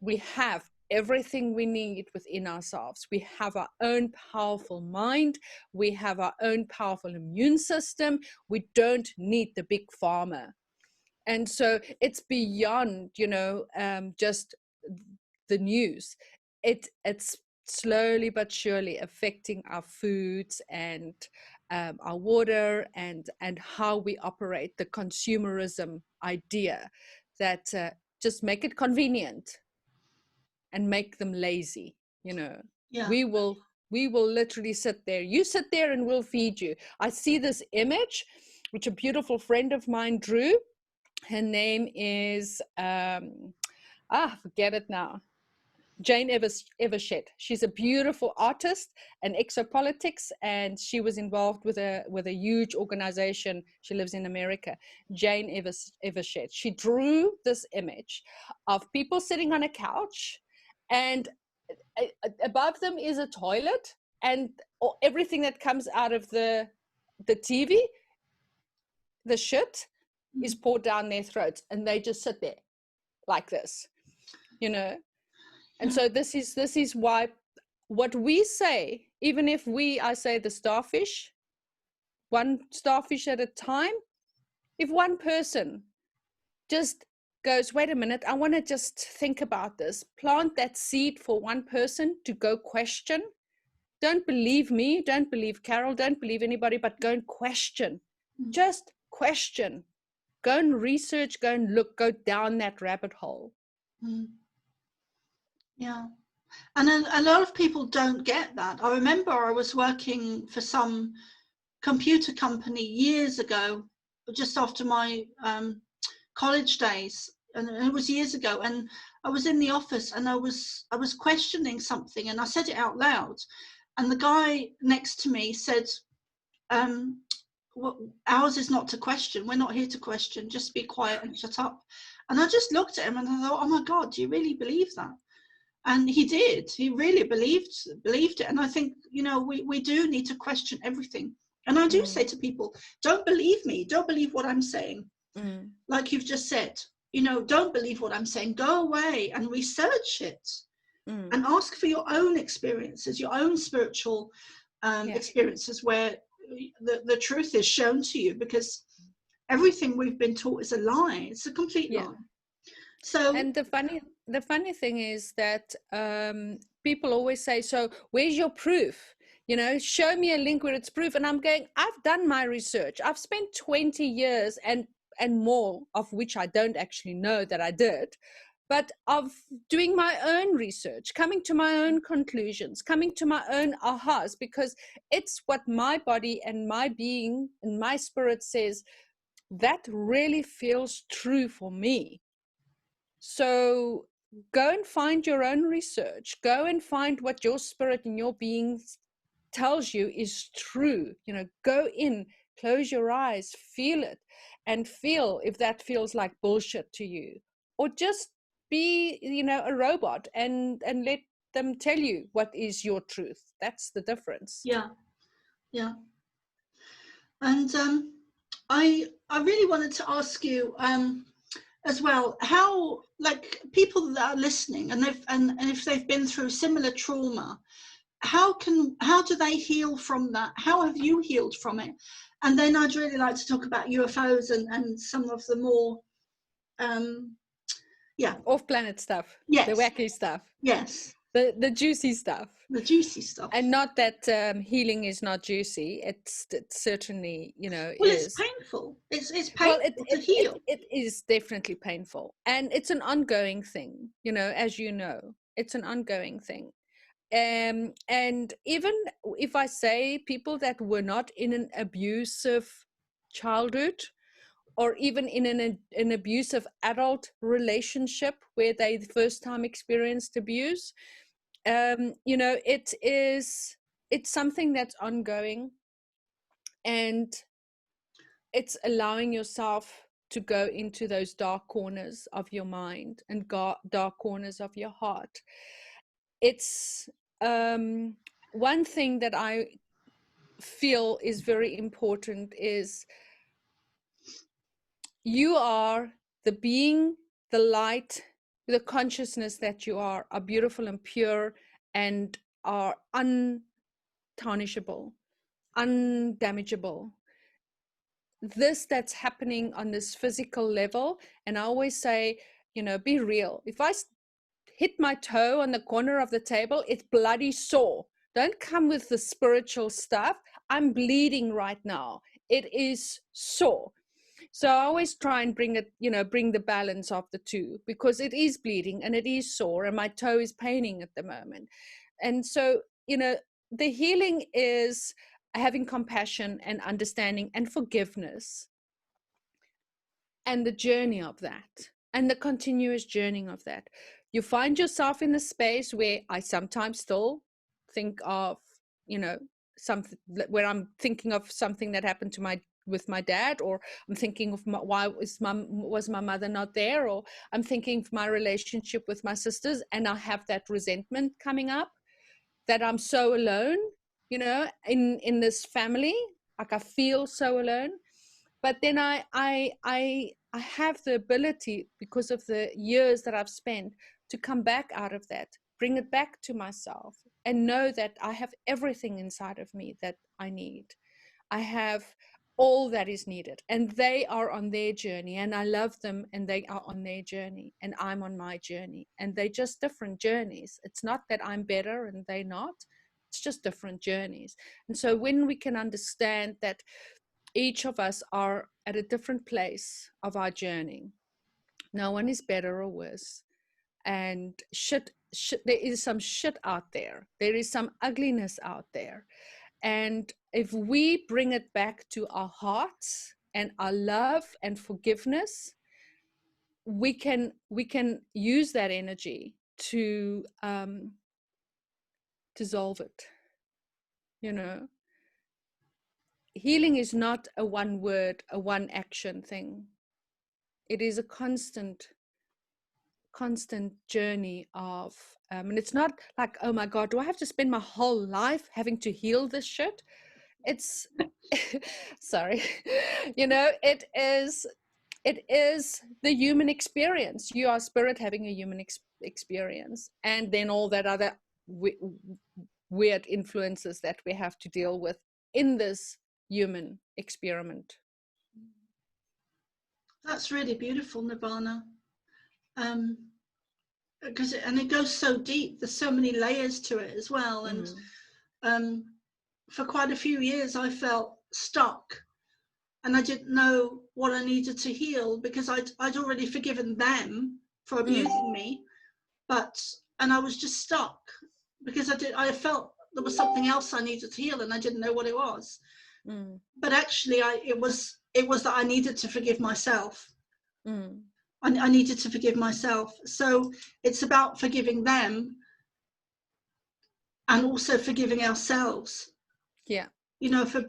we have everything we need within ourselves. We have our own powerful mind. We have our own powerful immune system. We don't need the big pharma. And so it's beyond, you know, just the news. It's slowly but surely affecting our foods and our water and how we operate. The consumerism idea that just make it convenient and make them lazy. You know, Yeah. we will literally sit there. You sit there and we'll feed you. I see this image, which a beautiful friend of mine drew. Her name is forget it now. Jane Evershed. She's a beautiful artist and exopolitics, and she was involved with a huge organization. She lives in America. Jane Evershed. She drew this image of people sitting on a couch, and above them is a toilet, and everything that comes out of the TV, the shit, is poured down their throats, and they just sit there like this, you know. And so this is why what we say, even if I say the starfish, one starfish at a time, if one person just goes, wait a minute, I want to just think about this, plant that seed for one person to go question. Don't believe me, don't believe Carol, don't believe anybody, but go and question. Just question. Go and research, go and look, go down that rabbit hole. Yeah. And a lot of people don't get that. I remember I was working for some computer company years ago, just after my college days, and it was years ago. And I was in the office, and I was questioning something, and I said it out loud. And the guy next to me said, well, ours is not to question. We're not here to question. Just be quiet and shut up. And I just looked at him and I thought, oh my God, do you really believe that? And he did. He really believed it. And I think, you know, we do need to question everything. And I do say to people, don't believe me. Don't believe what I'm saying. Like you've just said, you know, don't believe what I'm saying. Go away and research it and ask for your own experiences, your own spiritual experiences where the truth is shown to you, because everything we've been taught is a lie. It's a complete lie. So, and the funny thing is that people always say, so where's your proof? You know, show me a link where it's proof. And I'm going, I've done my research. I've spent 20 years and more, of which I don't actually know that I did, but of doing my own research, coming to my own conclusions, coming to my own ahas, because it's what my body and my being and my spirit says that really feels true for me. So go and find your own research. Go and find what your spirit and your being tells you is true. You know, go in, close your eyes, feel it, and feel if that feels like bullshit to you, or just be, you know, a robot and let them tell you what is your truth. That's the difference. Yeah. And I really wanted to ask you as well, how, like, people that are listening and if they've been through similar trauma, how do they heal from that? How have you healed from it? And then I'd really like to talk about UFOs and some of the more off-planet stuff. Yes. The wacky stuff. Yes. The juicy stuff. The juicy stuff. And not that healing is not juicy. It's certainly, you know, well, is. It's painful. It's painful to heal. It is definitely painful. And it's an ongoing thing, you know, as you know. It's an ongoing thing. And even if I say people that were not in an abusive childhood, or even in an abusive adult relationship where they the first time experienced abuse, you know, it's something that's ongoing, and it's allowing yourself to go into those dark corners of your mind and dark corners of your heart. It's one thing that I feel is very important is you are the being, the light, the consciousness that you are beautiful and pure and are untarnishable, undamageable. This that's happening on this physical level, and I always say, you know, be real. If I hit my toe on the corner of the table, it's bloody sore. Don't come with the spiritual stuff. I'm bleeding right now. It is sore. So I always try and bring it, you know, bring the balance of the two, because it is bleeding and it is sore and my toe is paining at the moment. And so, you know, the healing is having compassion and understanding and forgiveness, and the journey of that, and the continuous journey of that. You find yourself in a space where I sometimes still think of, you know, something where I'm thinking of something that happened to with my dad, or I'm thinking of why was my mother not there, or I'm thinking of my relationship with my sisters, and I have that resentment coming up that I'm so alone, you know, in this family. Like I feel so alone. But then I have the ability, because of the years that I've spent, to come back out of that, bring it back to myself, and know that I have everything inside of me that I need. I have all that is needed, and they are on their journey, and I love them, and they are on their journey, and I'm on my journey, and they're just different journeys. It's not that I'm better and they're not. It's just different journeys. And so when we can understand that each of us are at a different place of our journey, no one is better or worse, and there is some shit out there, there is some ugliness out there, and if we bring it back to our hearts and our love and forgiveness, we can use that energy to dissolve it. You know, healing is not a one word, a one action thing. It is a constant constant journey of, and it's not like, oh my God, do I have to spend my whole life having to heal this shit? It's, sorry, you know, it is the human experience. You are spirit having a human experience, and then all that other weird influences that we have to deal with in this human experiment. That's really beautiful, Nirvana. Because it goes so deep. There's so many layers to it as well. And for quite a few years, I felt stuck, and I didn't know what I needed to heal, because I'd already forgiven them for abusing me, and I was just stuck because I felt there was something else I needed to heal, and I didn't know what it was. But actually, it was that I needed to forgive myself. I needed to forgive myself. So it's about forgiving them and also forgiving ourselves. Yeah. You know, for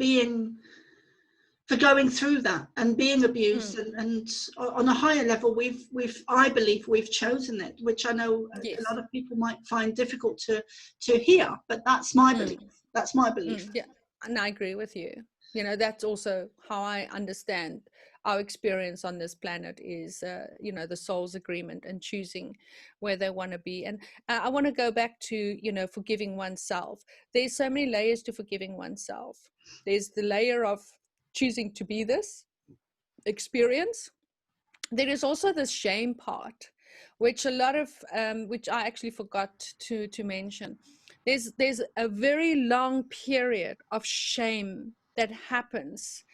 going through that and being abused, and on a higher level, I believe we've chosen it, which I know a lot of people might find difficult to hear, but that's my belief. That's my belief. Yeah, and I agree with you. You know, that's also how I understand our experience on this planet is, you know, the soul's agreement and choosing where they want to be. And I want to go back to, you know, forgiving oneself. There's so many layers to forgiving oneself. There's the layer of choosing to be this experience. There is also the shame part, which a lot of, which I actually forgot to mention. There's a very long period of shame that happens,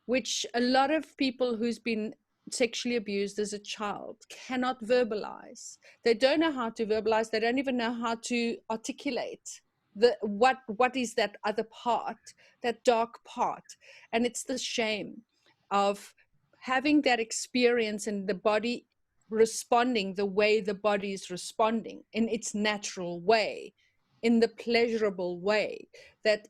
which a lot of people who's been sexually abused as a child cannot verbalize. They don't know how to verbalize. They don't even know how to articulate what is that other part, that dark part. And it's the shame of having that experience and the body responding the way the body is responding in its natural way, in the pleasurable way, that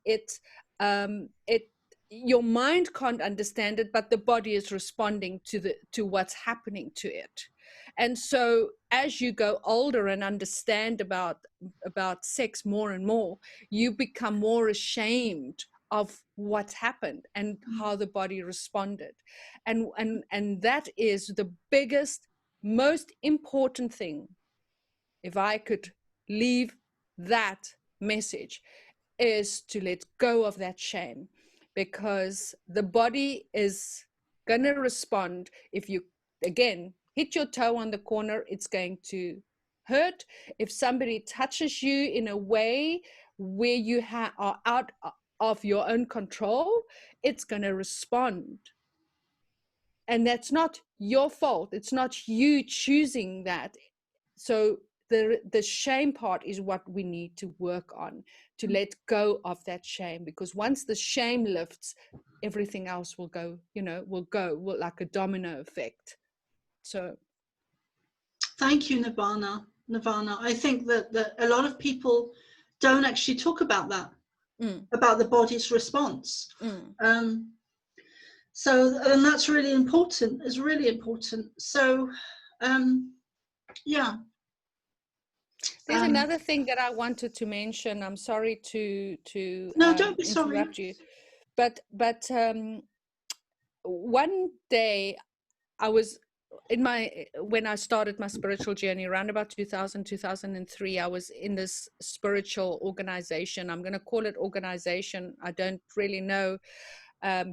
your mind can't understand it, but the body is responding to what's happening to it. And so as you go older and understand about sex more and more, you become more ashamed of what happened and how the body responded. And that is the biggest, most important thing. If I could leave that message, is to let go of that shame, because the body is going to respond. If you, again, hit your toe on the corner, it's going to hurt. If somebody touches you in a way where you are out of your own control, it's going to respond. And that's not your fault. It's not you choosing that. So the shame part is what we need to work on, to let go of that shame, because once the shame lifts, everything else will go, you know, will like a domino effect. So thank you, Nirvana. I think that a lot of people don't actually talk about that, about the body's response. So, and that's really important. It's really important. So yeah. There's another thing that I wanted to mention. I'm sorry to no, don't be interrupt sorry. you, but one day I was when I started my spiritual journey around about 2003, I was in this spiritual organization. I'm going to call it organization. I don't really know,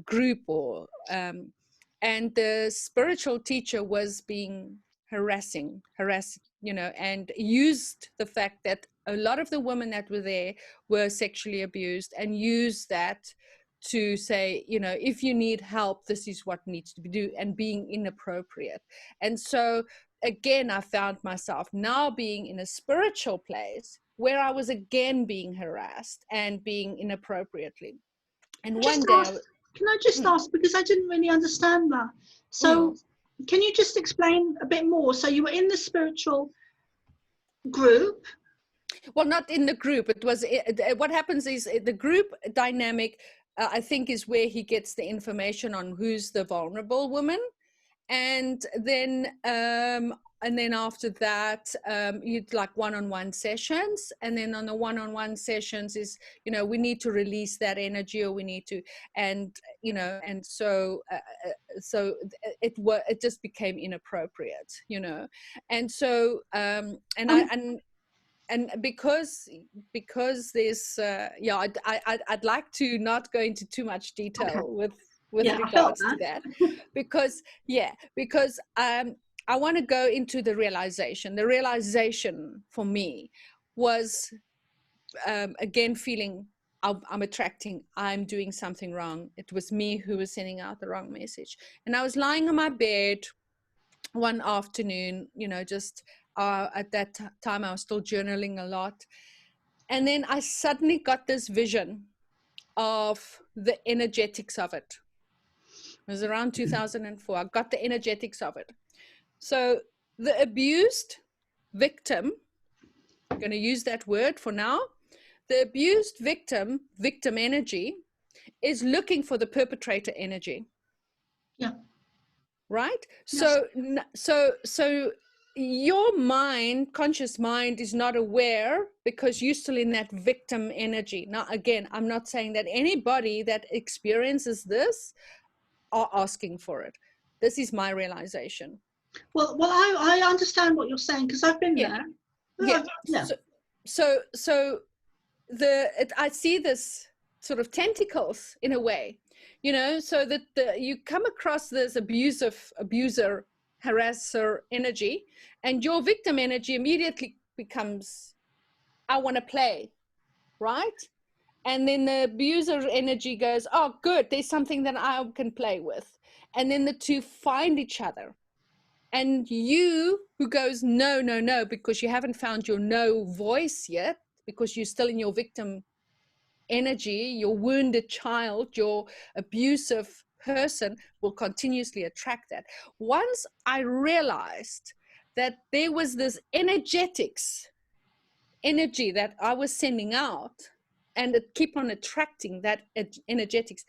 group or, and the spiritual teacher was being harassed, you know, and used the fact that a lot of the women that were there were sexually abused, and used that to say, you know, if you need help, this is what needs to be done, and being inappropriate. And so again, I found myself now being in a spiritual place where I was again being harassed and being inappropriately. And one day can I just ask, because I didn't really understand that. So can you just explain a bit more? So you were in the spiritual group. Well, not in the group. It was, what happens is the group dynamic, I think, is where he gets the information on who's the vulnerable woman. And then after that, you'd like one-on-one sessions, and then on the one-on-one sessions is, you know, we need to release that energy, or we need to, and you know, and so it just became inappropriate, you know, and so and because there's yeah, I'd like to not go into too much detail with regards to that, because I want to go into the realization. The realization for me was again feeling I'm attracting, I'm doing something wrong. It was me who was sending out the wrong message. And I was lying on my bed one afternoon, you know, just at that time I was still journaling a lot. And then I suddenly got this vision of the energetics of it. It was around 2004. I got the energetics of it. So the abused victim, I'm going to use that word for now. The abused victim energy is looking for the perpetrator energy. Yeah. Right? Yes. So your mind, conscious mind, is not aware because you're still in that victim energy. Now, again, I'm not saying that anybody that experiences this are asking for it. This is my realization. Well, I understand what you're saying, because I've been there. Yeah. Yeah. So I see this sort of tentacles in a way, you know, so that you come across this abuser, harasser energy, and your victim energy immediately becomes, I want to play, right? And then the abuser energy goes, oh, good, there's something that I can play with. And then the two find each other. And you who goes, no, no, no, because you haven't found your no voice yet, because you're still in your victim energy, your wounded child, your abusive person will continuously attract that. Once I realized that there was this energy that I was sending out, and it keep on attracting that energetics,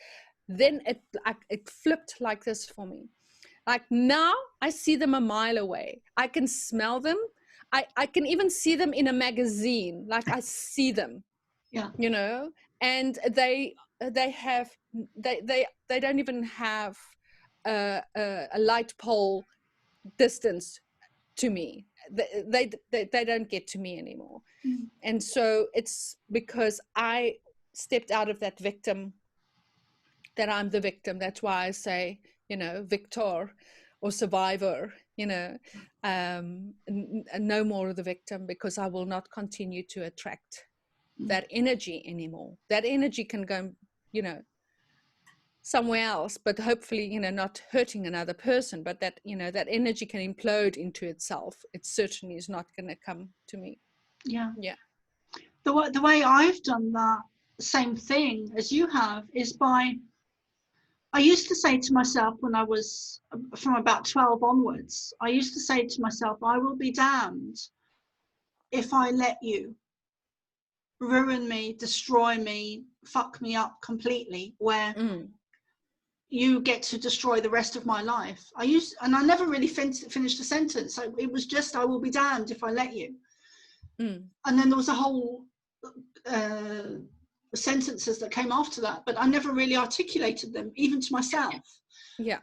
then it flipped like this for me. Like now I see them a mile away. I can smell them. I can even see them in a magazine. Like I see them, Yeah. you know, and they don't even have a light pole distance to me. They don't get to me anymore. And so it's because I stepped out of that victim, that I'm the victim. That's why I say, you know, victor or survivor, you know, no more of the victim, because I will not continue to attract that energy anymore. That energy can go, you know, somewhere else, but hopefully, you know, not hurting another person, but that, you know, that energy can implode into itself. It certainly is not going to come to me. Yeah. Yeah. The way I've done that same thing as you have is by, I used to say to myself when I was from about 12 onwards, I used to say to myself, I will be damned if I let you ruin me, destroy me, fuck me up completely, where you get to destroy the rest of my life. And I never really finished the sentence. It was just, I will be damned if I let you. And then there was a whole sentences that came after that, but I never really articulated them, even to myself. Yeah.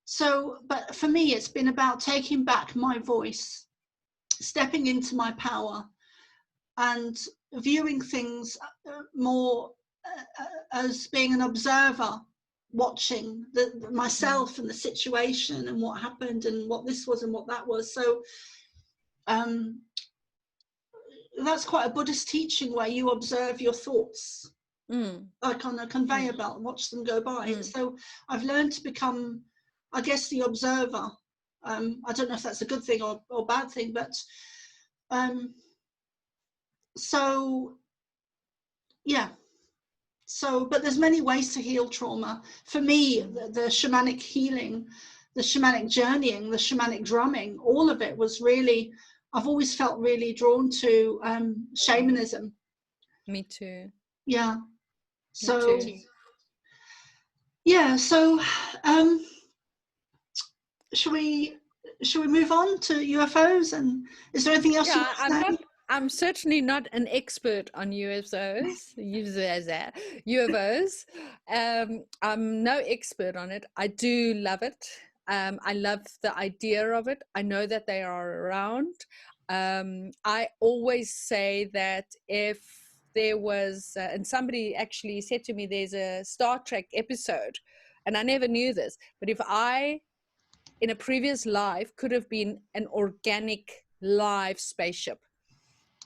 So, but for me, it's been about taking back my voice, stepping into my power, and viewing things more as being an observer, watching myself and the situation and what happened and what this was and what that was. So that's quite a Buddhist teaching, where you observe your thoughts like on a conveyor belt and watch them go by. So I've learned to become, I guess, the observer. I don't know if that's a good thing or bad thing, but so yeah. So, but there's many ways to heal trauma. For me, the shamanic healing, the shamanic journeying, the shamanic drumming, all of it was really, I've always felt really drawn to shamanism. Me too. Yeah. So, yeah. So, should we Should we move on to UFOs? And is there anything else you Yeah, want to say? I'm certainly not an expert on UFOs. I'm no expert on it. I do love it. I love the idea of it. I know that they are around. I always say that if there was, and somebody actually said to me, there's a Star Trek episode, and I never knew this, but if I, in a previous life, could have been an organic live spaceship,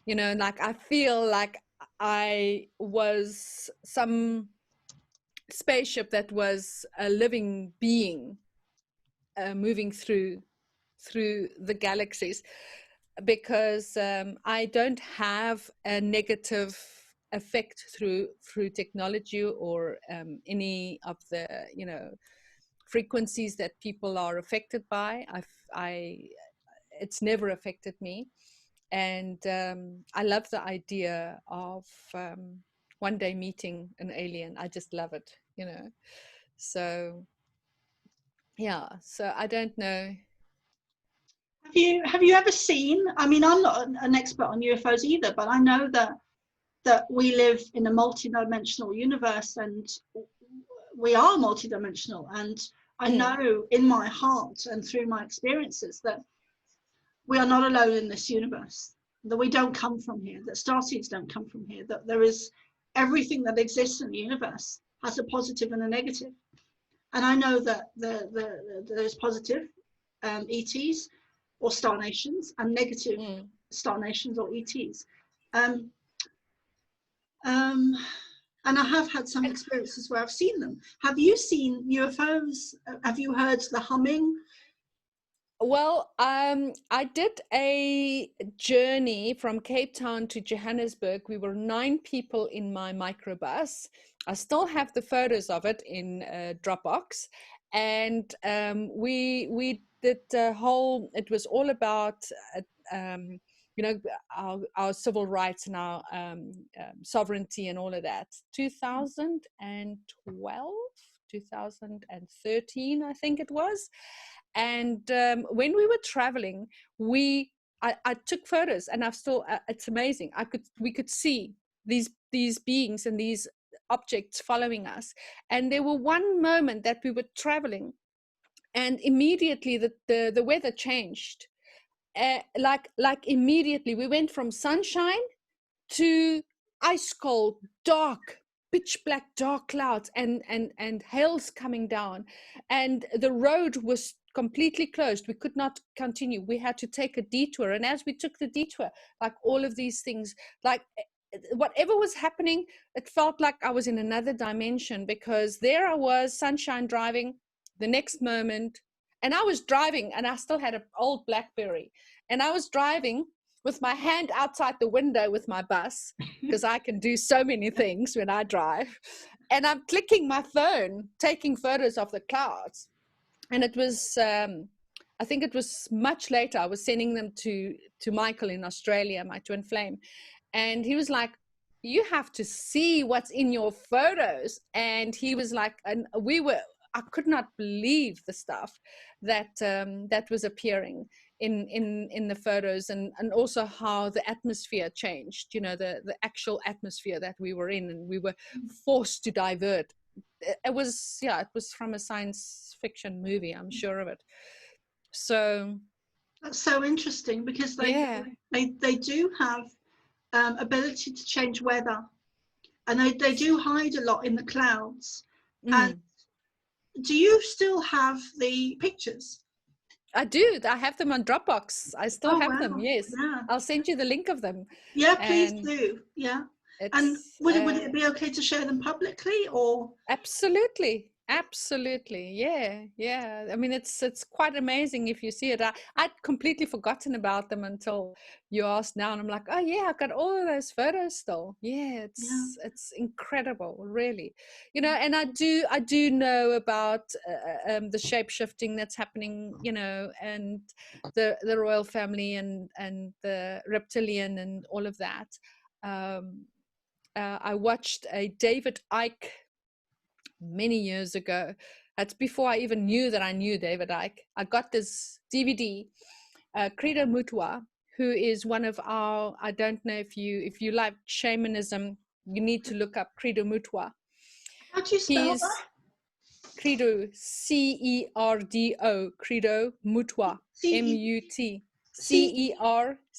like I feel like I was some spaceship that was a living being, moving through the galaxies, because I don't have a negative effect through technology or any of the frequencies that people are affected by. It's never affected me. And I love the idea of one day meeting an alien. I just love it, So yeah, so I don't know. Have you ever seen? I mean, I'm not an expert on UFOs either, but I know that we live in a multi-dimensional universe, and we are multi-dimensional. And I know in my heart and through my experiences that we are not alone in this universe, that we don't come from here, that starseeds don't come from here, that there is everything that exists in the universe has a positive and a negative. And I know that there's positive ETs or star nations and negative star nations or ETs. And I have had some experiences where I've seen them. Have you seen UFOs? Have you heard the humming? Well, I did a journey from Cape Town to Johannesburg. We were 9 people in my microbus. I still have the photos of it in Dropbox. And we did a whole, it was all about, our civil rights and our sovereignty and all of that. 2012, 2013, I think it was. And when we were traveling, I took photos, and I've still, it's amazing. We could see these beings and these objects following us. And there were one moment that we were traveling, and immediately the weather changed. Like immediately we went from sunshine to ice cold, dark, pitch black, dark clouds, and hail's coming down, and the road was completely closed. We could not continue. We had to take a detour, and as we took the detour, like all of these things, like whatever was happening, it felt like I was in another dimension, because there I was, sunshine, driving. The next moment, and I was driving, and I still had an old BlackBerry, and I was driving with my hand outside the window with my bus, because I can do so many things when I drive, and I'm clicking my phone, taking photos of the clouds. And it was, I think it was much later, I was sending them to Michael in Australia, my twin flame, and he was like, you have to see what's in your photos. And he was like, and I could not believe the stuff that that was appearing in the photos, and also how the atmosphere changed, the actual atmosphere that we were in, and we were forced to divert. It was from a science fiction movie, I'm sure of it. So that's so interesting, because they do have ability to change weather, and they do hide a lot in the clouds. And do you still have the pictures? I do. I have them on Dropbox. I still have them. Yes. Yeah. I'll send you the link of them. Yeah, please do. Yeah. And would it be okay to share them publicly, or? Absolutely. Yeah. I mean, it's quite amazing if you see it. I'd completely forgotten about them until you asked now, and I'm like, oh yeah, I've got all of those photos still. Yeah, it's incredible, really. And I do know about the shape shifting that's happening, and the royal family and the reptilian and all of that. I watched a David Icke many years ago, That's before I even knew that I knew David Icke. I got this DVD, Credo Mutwa, who is one of our, I don't know if you like shamanism, you need to look up Credo Mutwa. How do you spell He's that? Credo, C-E-R-D-O, Credo Mutwa, C M-U-T, C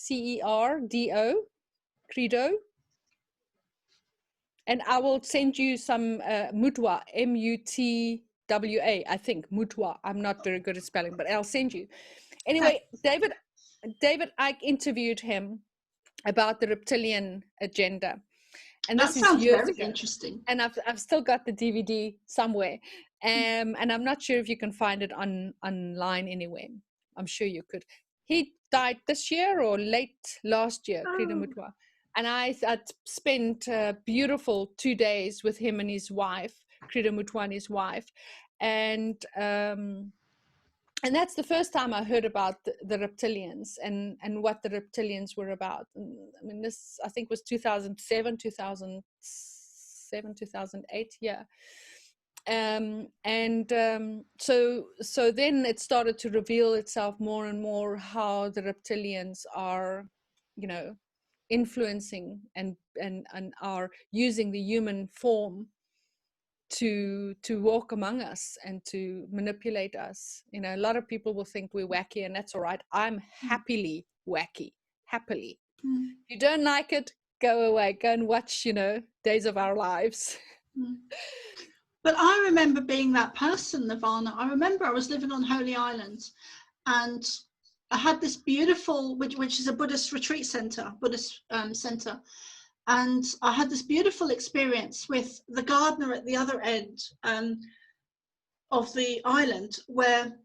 C-E-R-D-O, Credo. And I will send you some Mutwa, M-U-T-W-A, I think, Mutwa. I'm not very good at spelling, but I'll send you. Anyway, David Icke interviewed him about the reptilian agenda. And That this is sounds years very ago. interesting. And I've still got the DVD somewhere. And I'm not sure if you can find it online anywhere. I'm sure you could. He died this year or late last year, Credo Oh. Mutwa. And I'd spent a beautiful 2 days with him and his wife, Credo Mutwa and his wife. And that's the first time I heard about the reptilians and what the reptilians were about. And, I mean, this, I think, was 2007, 2008, yeah. So then it started to reveal itself more and more how the reptilians are, influencing and are using the human form to walk among us and to manipulate us. A lot of people will think we're wacky, and that's all right. I'm happily wacky, happily. Mm. If you don't like it, go away, go and watch, Days of Our Lives. But I remember being that person, Nirvana. I remember I was living on Holy Island, and I had this beautiful, which is a Buddhist retreat center, Buddhist center. And I had this beautiful experience with the gardener at the other end of the island, where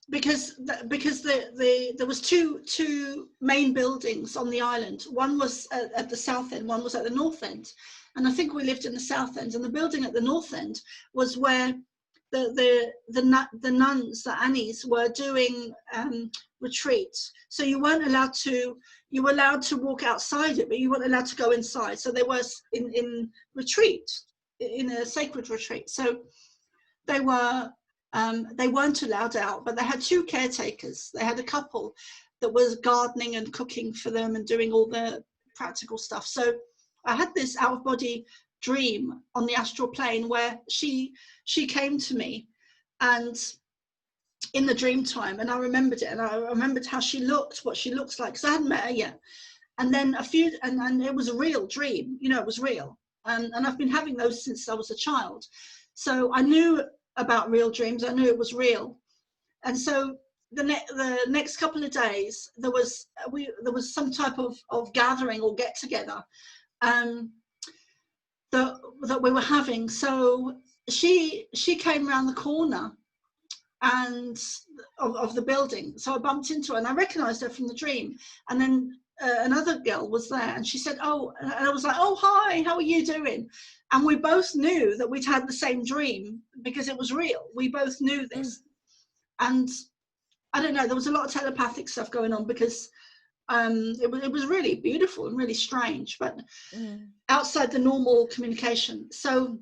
because there was two main buildings on the island. One was at the south end, one was at the north end, and I think we lived in the south end. And the building at the north end was where the nuns, the Annies, were doing retreats. So you weren't allowed to. You were allowed to walk outside it, but you weren't allowed to go inside. So they were in retreat, in a sacred retreat. So they weren't allowed out, but they had two caretakers. They had a couple that was gardening and cooking for them and doing all the practical stuff. So I had this out-of-body dream on the astral plane where she came to me, and in the dream time, and I remembered it, and I remembered how she looked, what she looks like, because I hadn't met her yet. And then and it was a real dream, it was real. And I've been having those since I was a child. So I knew about real dreams. I knew it was real. And so the next couple of days, there was some type of gathering or get together that we were having. So she came around the corner and of the building. So I bumped into her and I recognized her from the dream. And then another girl was there, and she said, "Oh," and I was like, "Oh, hi, how are you doing?" And we both knew that we'd had the same dream because it was real. We both knew this. And I don't know, there was a lot of telepathic stuff going on because it was really beautiful and really strange, but outside the normal communication. So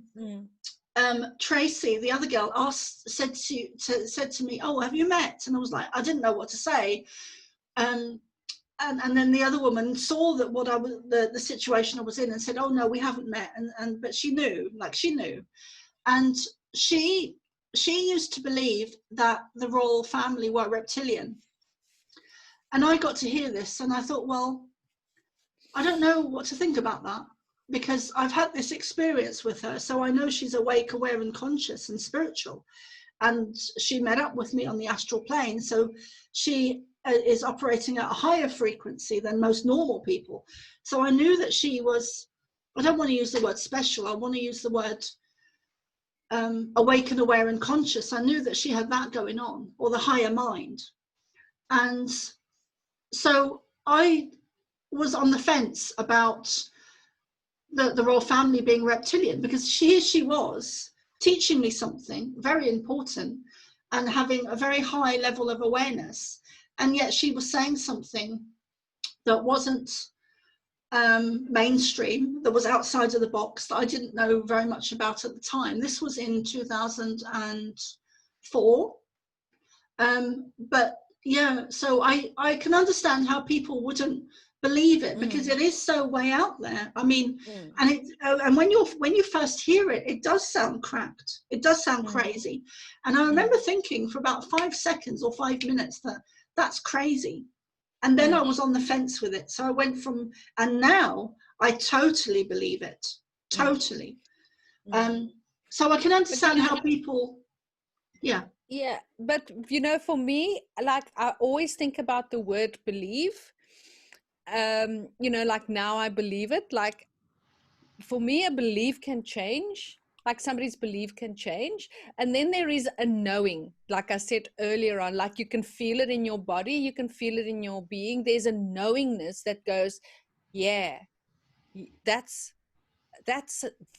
Tracy, the other girl, said to me, "Oh, have you met?" And I was like, I didn't know what to say. And then the other woman saw that what I was, the situation I was in, and said, "Oh no, we haven't met." But she knew, and she used to believe that the royal family were reptilian. And I got to hear this, and I thought, well, I don't know what to think about that, because I've had this experience with her, so I know she's awake, aware, and conscious and spiritual. And she met up with me on the astral plane, so she is operating at a higher frequency than most normal people. So I knew that she was, I don't want to use the word special, I want to use the word awake and aware and conscious. I knew that she had that going on, or the higher mind. And so I was on the fence about the royal family being reptilian, because she was teaching me something very important and having a very high level of awareness, and yet she was saying something that wasn't mainstream, that was outside of the box, that I didn't know very much about at the time. This was in 2004. But yeah, so I can understand how people wouldn't believe it, because it is so way out there. I mean, and when you first hear it, it does sound cracked. It does sound crazy. And I remember thinking for about 5 seconds or 5 minutes that that's crazy. And then I was on the fence with it. So I went from, and now I totally believe it. Totally. So I can understand how people, yeah. Yeah, but you know, for me, like I always think about the word believe. You know, like now I believe it. Like for me, a belief can change. Like somebody's belief can change. And then there is a knowing, like I said earlier on, like you can feel it in your body, you can feel it in your being. There's a knowingness that goes, yeah, that's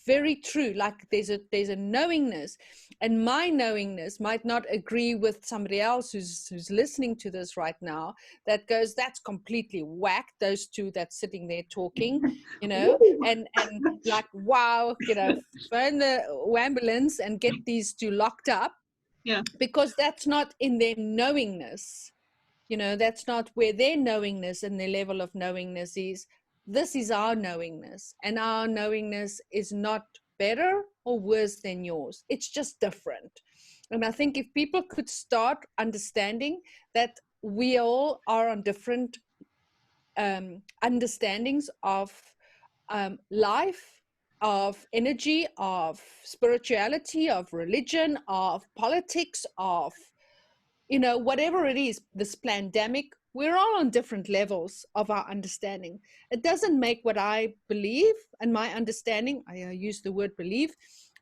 very true. Like there's a knowingness, and my knowingness might not agree with somebody else who's listening to this right now, that goes, that's completely whack, those two that's sitting there talking, you know. and like, wow, you know, phone the ambulance and get these two locked up. Yeah. Because that's not in their knowingness, you know, that's not where their knowingness and their level of knowingness is. This is our knowingness, and our knowingness is not better or worse than yours. It's just different. And I think if people could start understanding that we all are on different understandings of life, of energy, of spirituality, of religion, of politics, of, you know, whatever it is, this pandemic, we're all on different levels of our understanding. It doesn't make what I believe and my understanding, I use the word believe,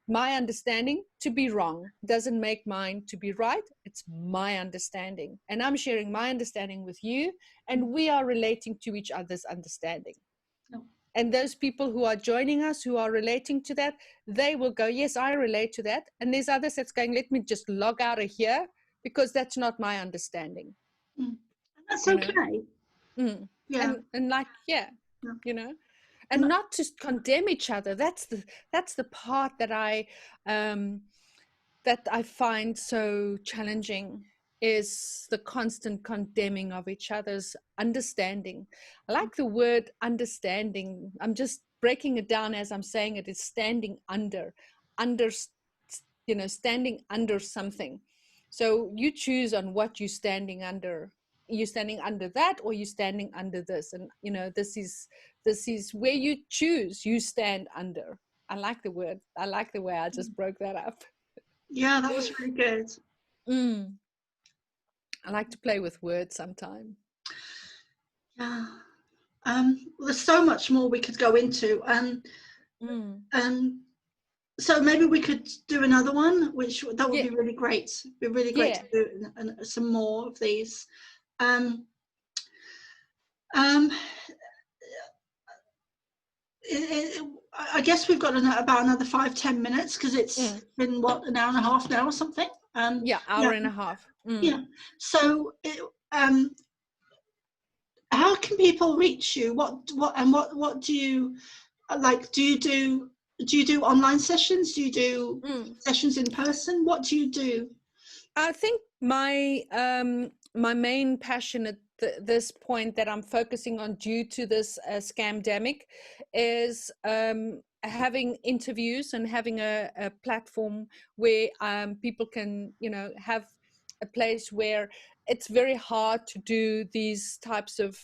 my understanding to be wrong. It doesn't make mine to be right. It's my understanding. And I'm sharing my understanding with you, and we are relating to each other's understanding. No. And those people who are joining us, who are relating to that, they will go, yes, I relate to that. And there's others that's going, let me just log out of here, because that's not my understanding. And that's You okay. know? Yeah. And like, yeah, Yeah. you know, and not to condemn each other. That's the part that I find so challenging, is the constant condemning of each other's understanding. I like the word understanding. I'm just breaking it down as I'm saying it. It's standing under, you know, standing under something. So you choose on what you're standing under. You're standing under that, or you're standing under this. And, you know, this is where you choose, you stand under. I like the word. I like the way I just broke that up. Yeah, that was really good. I like to play with words sometime. Yeah. There's so much more we could go into. So maybe we could do another one, that would be really great. It'd be really great to do some more of these. I guess we've got about another 5-10 minutes, because it's been what, an hour and a half now or something. Hour and a half. Yeah. So how can people reach you? What do you like? Do you do online sessions? Do you do sessions in person? What do you do? I think my main passion at this point that I'm focusing on, due to this scamdemic, is having interviews and having a platform where people can, you know, have a place where it's very hard to do these types of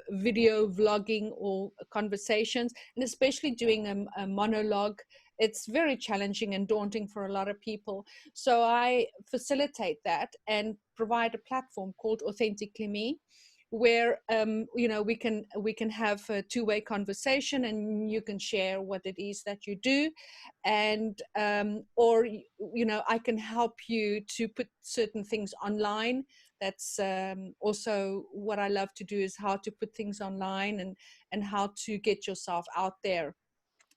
video vlogging or conversations, and especially doing a monologue. It's very challenging and daunting for a lot of people. So I facilitate that and provide a platform called Authentically Me, where you know, we can have a two-way conversation, and you can share what it is that you do, and or, you know, I can help you to put certain things online. That's also what I love to do, is how to put things online, and how to get yourself out there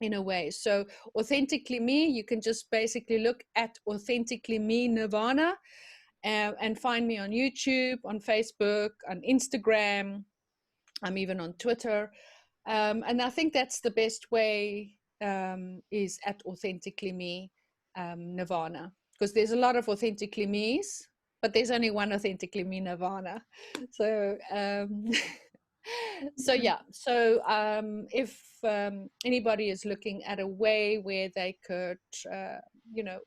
in a way. So Authentically Me, you can just basically look at Authentically Me Nirvana, and find me on YouTube, on Facebook, on Instagram. I'm even on Twitter. And I think that's the best way, is at Authentically Me, Nirvana, because there's a lot of Authentically Me's, but there's only one Authentically Me Nirvana. So so yeah, so if anybody is looking at a way where they could, you know,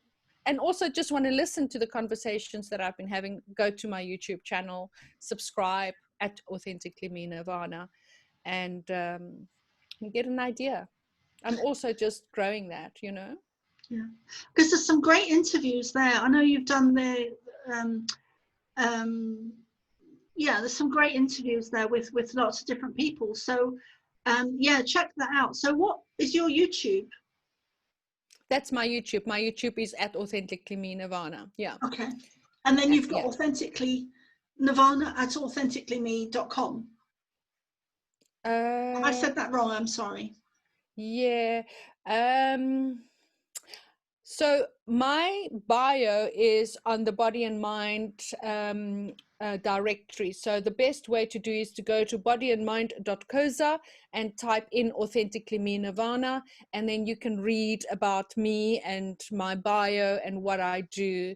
and also just want to listen to the conversations that I've been having, go to my YouTube channel, subscribe at Authentically Me Nirvana, and get an idea. I'm also just growing that, you know. Yeah, because there's some great interviews there. I know you've done the yeah, there's some great interviews there with lots of different people. So yeah, check that out. So what is your YouTube? That's my YouTube. My YouTube is at Authentically Me Nirvana. Yeah. Okay. And then you've got Yeah. Authentically Nirvana at authenticallyme.com. I said that wrong, I'm sorry. Yeah. So my bio is on the Body and Mind directory. So the best way to do is to go to bodyandmind.coza and type in Authentically Me Nirvana, and then you can read about me and my bio and what I do.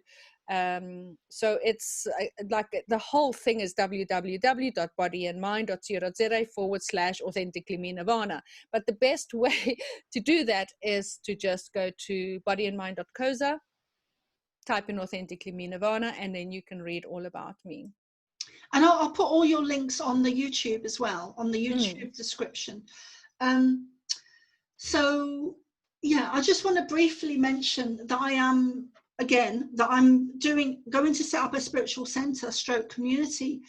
So it's like the whole thing is www.bodyandmind.co.za/Authentically Me Nirvana. But the best way to do that is to just go to bodyandmind.coza, type in Authentically Me Nirvana, and then you can read all about me. And I'll put all your links on the YouTube as well, on the YouTube description. So yeah, I just want to briefly mention that I'm going to set up a spiritual center stroke community,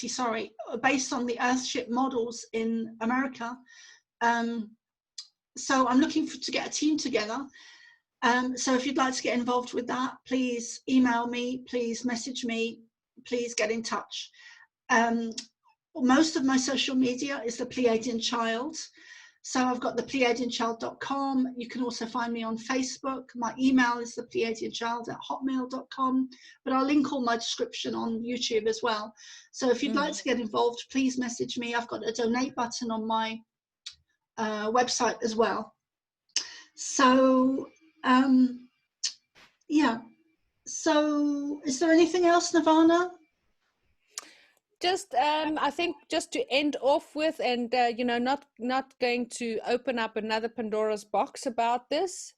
sorry, based on the Earthship models in America. So I'm looking to get a team together. So if you'd like to get involved with that, please email me, please message me, please get in touch. Most of my social media is the Pleiadian Child. So I've got the pleiadianchild.com. You can also find me on Facebook. My email is the pleiadianchild@hotmail.com. But I'll link all my description on YouTube as well. So if you'd like to get involved, please message me. I've got a donate button on my website as well. So yeah. So is there anything else, Nirvana? Just I think just to end off with, and you know, not going to open up another Pandora's box about this.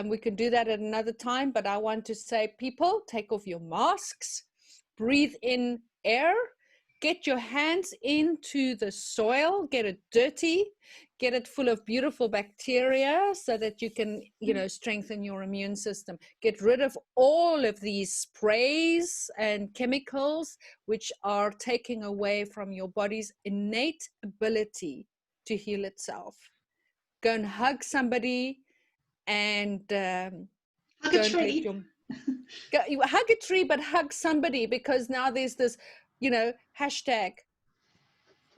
We can do that at another time, but I want to say, people, take off your masks, breathe in air, get your hands into the soil, get it dirty, get it full of beautiful bacteria so that you can, you know, strengthen your immune system. Get rid of all of these sprays and chemicals which are taking away from your body's innate ability to heal itself. Go and hug somebody, and Hug a tree. hug a tree, but hug somebody, because now there's this, you know, hashtag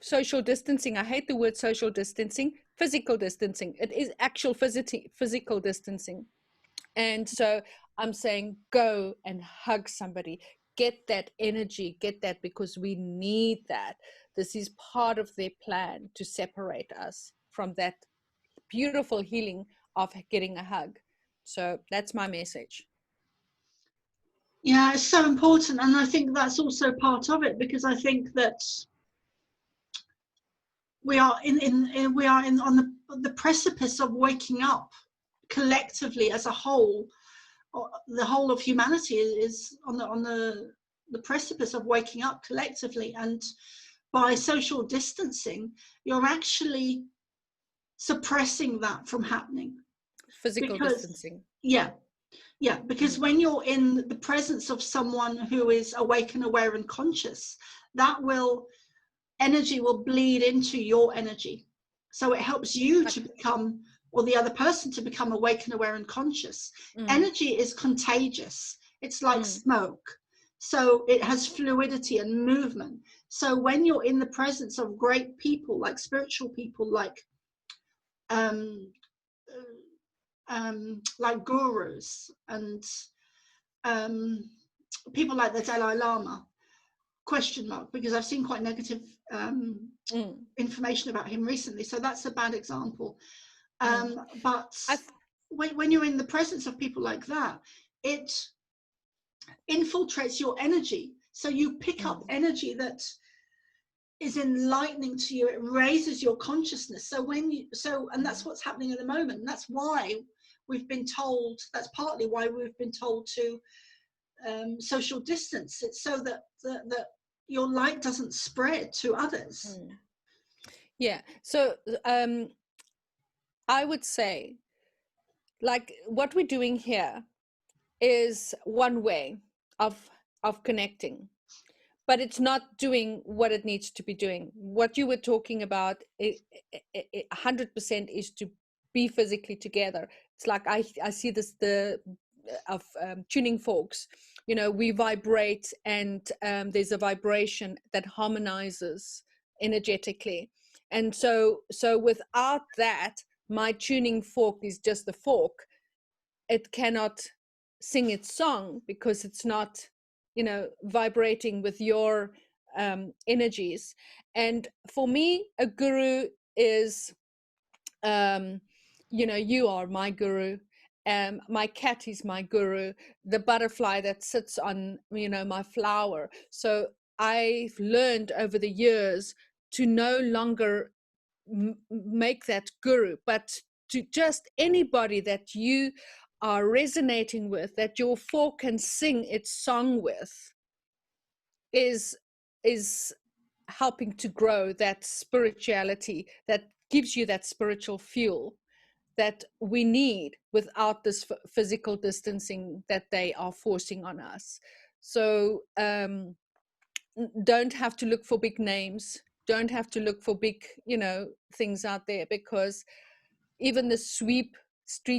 social distancing. I hate the word social distancing. Physical distancing. It is actual physical distancing. And so I'm saying, go and hug somebody. Get that energy, get that, because we need that. This is part of their plan to separate us from that beautiful healing of getting a hug. So that's my message. Yeah, it's so important. And I think that's also part of it, because I think that we are on the precipice of waking up collectively as a whole. The whole of humanity is on the precipice of waking up collectively, and by social distancing, you're actually suppressing that from happening. Physical distancing. Yeah, because when you're in the presence of someone who is awake and aware and conscious, that energy will bleed into your energy. So it helps you to become, or the other person to become, awake and aware and conscious. Energy is contagious. It's like smoke. So it has fluidity and movement. So when you're in the presence of great people, like spiritual people, like gurus and people like the Dalai Lama, question mark, because I've seen quite negative information about him recently. So that's a bad example. But when you're in the presence of people like that, it infiltrates your energy. So you pick up energy that is enlightening to you. It raises your consciousness. So and that's what's happening at the moment. And that's why we've been told, that's partly why we've been told to social distance. It's so that your light doesn't spread to others. Yeah. So I would say, like, what we're doing here is one way of connecting, but it's not doing what it needs to be doing. What you were talking about, 100% is to be physically together. It's like I see this of tuning forks. You know, we vibrate, and there's a vibration that harmonizes energetically. And so without that, my tuning fork is just the fork. It cannot sing its song because it's not, you know, vibrating with your energies. And for me, a guru is, you know, you are my guru. My cat is my guru, the butterfly that sits on, you know, my flower. So I've learned over the years to no longer make that guru, but to just anybody that you are resonating with, that your fork can sing its song with, is helping to grow that spirituality, that gives you that spiritual fuel that we need without this physical distancing that they are forcing on us. So don't have to look for big names, don't have to look for big, you know, things out there, because even the street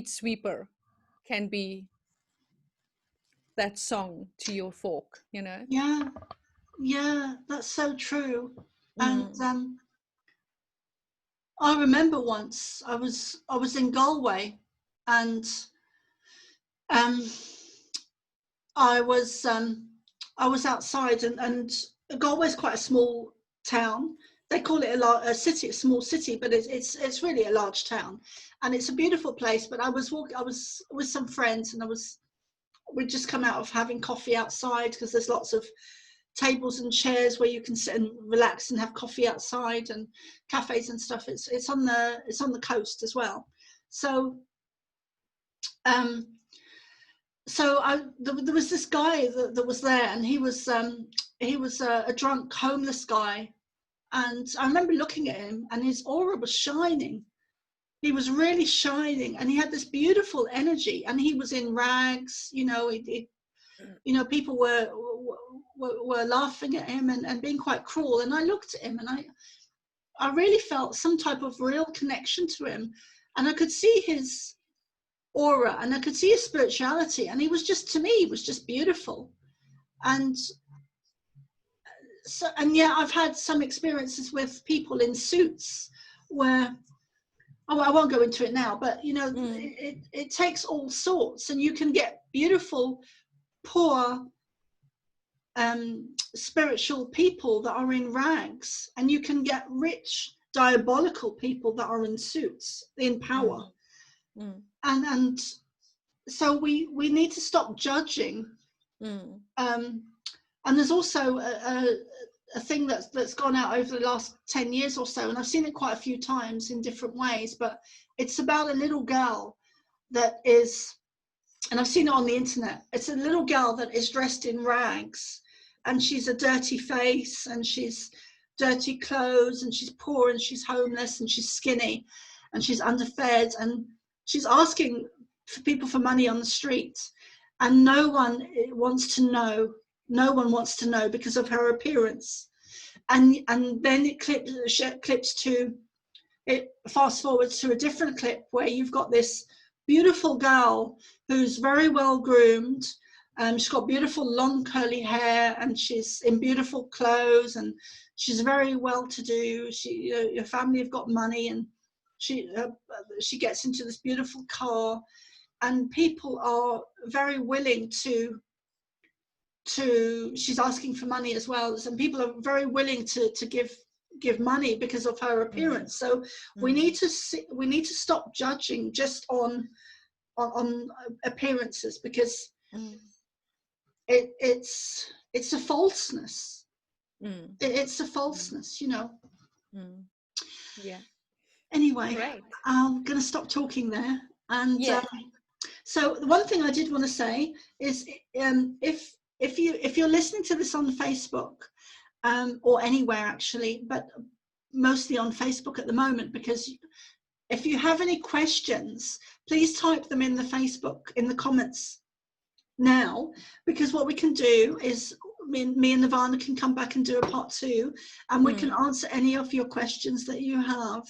sweeper can be that song to your fork, you know. Yeah, that's so true. And I remember once I was in Galway, and I was outside, and Galway's quite a small town. They call it a city, a small city, but it's really a large town, and it's a beautiful place. But I was with some friends, and we'd just come out of having coffee outside, because there's lots of tables and chairs where you can sit and relax and have coffee outside, and cafes and stuff. It's on the coast as well. So there was this guy that was there, and he was a drunk homeless guy, and I remember looking at him, and his aura was shining. He was really shining, and he had this beautiful energy, and he was in rags. You know, people were laughing at him and being quite cruel. And I looked at him, and I really felt some type of real connection to him, and I could see his aura, and I could see his spirituality, and he was just, to me, he was just beautiful. And so, and yeah, I've had some experiences with people in suits where, I won't go into it now, but you know, it takes all sorts, and you can get beautiful, poor, spiritual people that are in rags, and you can get rich, diabolical people that are in suits, in power. And so we need to stop judging. And there's also a thing that's gone out over the last 10 years or so, and I've seen it quite a few times in different ways, but it's about a little girl that is, and I've seen it on the internet, it's a little girl that is dressed in rags, and she's a dirty face, and she's dirty clothes, and she's poor, and she's homeless, and she's skinny, and she's underfed, and she's asking for people for money on the street, and no one wants to know because of her appearance. And then it clips to it, fast forwards to a different clip where you've got this beautiful girl who's very well groomed. She's got beautiful long curly hair, and she's in beautiful clothes, and she's very well to do. Her family have got money, and she gets into this beautiful car, and people are very willing to she's asking for money as well. Some people are very willing to give money because of her appearance. So we need to stop judging just on appearances, because it's a falseness. It's a falseness, you know. Yeah. Anyway, Great. I'm going to stop talking there. And Yeah. so the one thing I did want to say is, if you're listening to this on Facebook, or anywhere actually, but mostly on Facebook at the moment, because if you have any questions, please type them in the Facebook, in the comments now, because what we can do is me and Nirvana can come back and do a part 2, and we can answer any of your questions that you have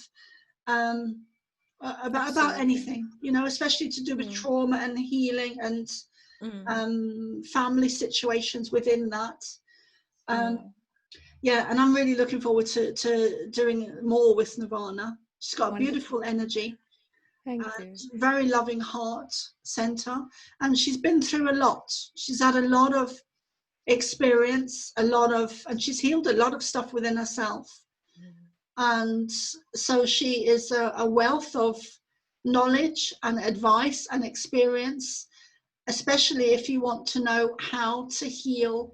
about anything, you know, especially to do with trauma and healing and family situations within that. Yeah, and I'm really looking forward to doing more with Nirvana. She's got a beautiful energy. Thank you. Very loving heart center, and she's been through a lot. She's had a lot of experience, and she's healed a lot of stuff within herself. And so she is a wealth of knowledge and advice and experience, especially if you want to know how to heal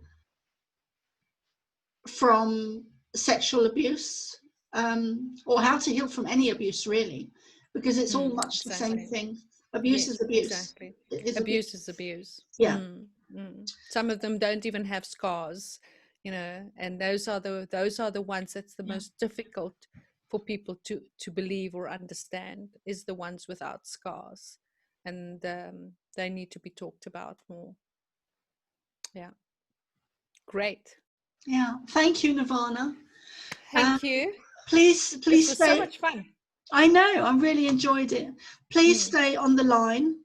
from sexual abuse, or how to heal from any abuse, really, because it's all much the same thing. Abuse is abuse. Exactly. Abuse is abuse. Yeah. Some of them don't even have scars, you know, and those are the ones that's the most difficult for people to believe or understand, is the ones without scars, and they need to be talked about more. Yeah. Great. Yeah. Thank you, Nirvana. Thank you. Please This was stay. so much fun. I know, I really enjoyed it. Please stay on the line.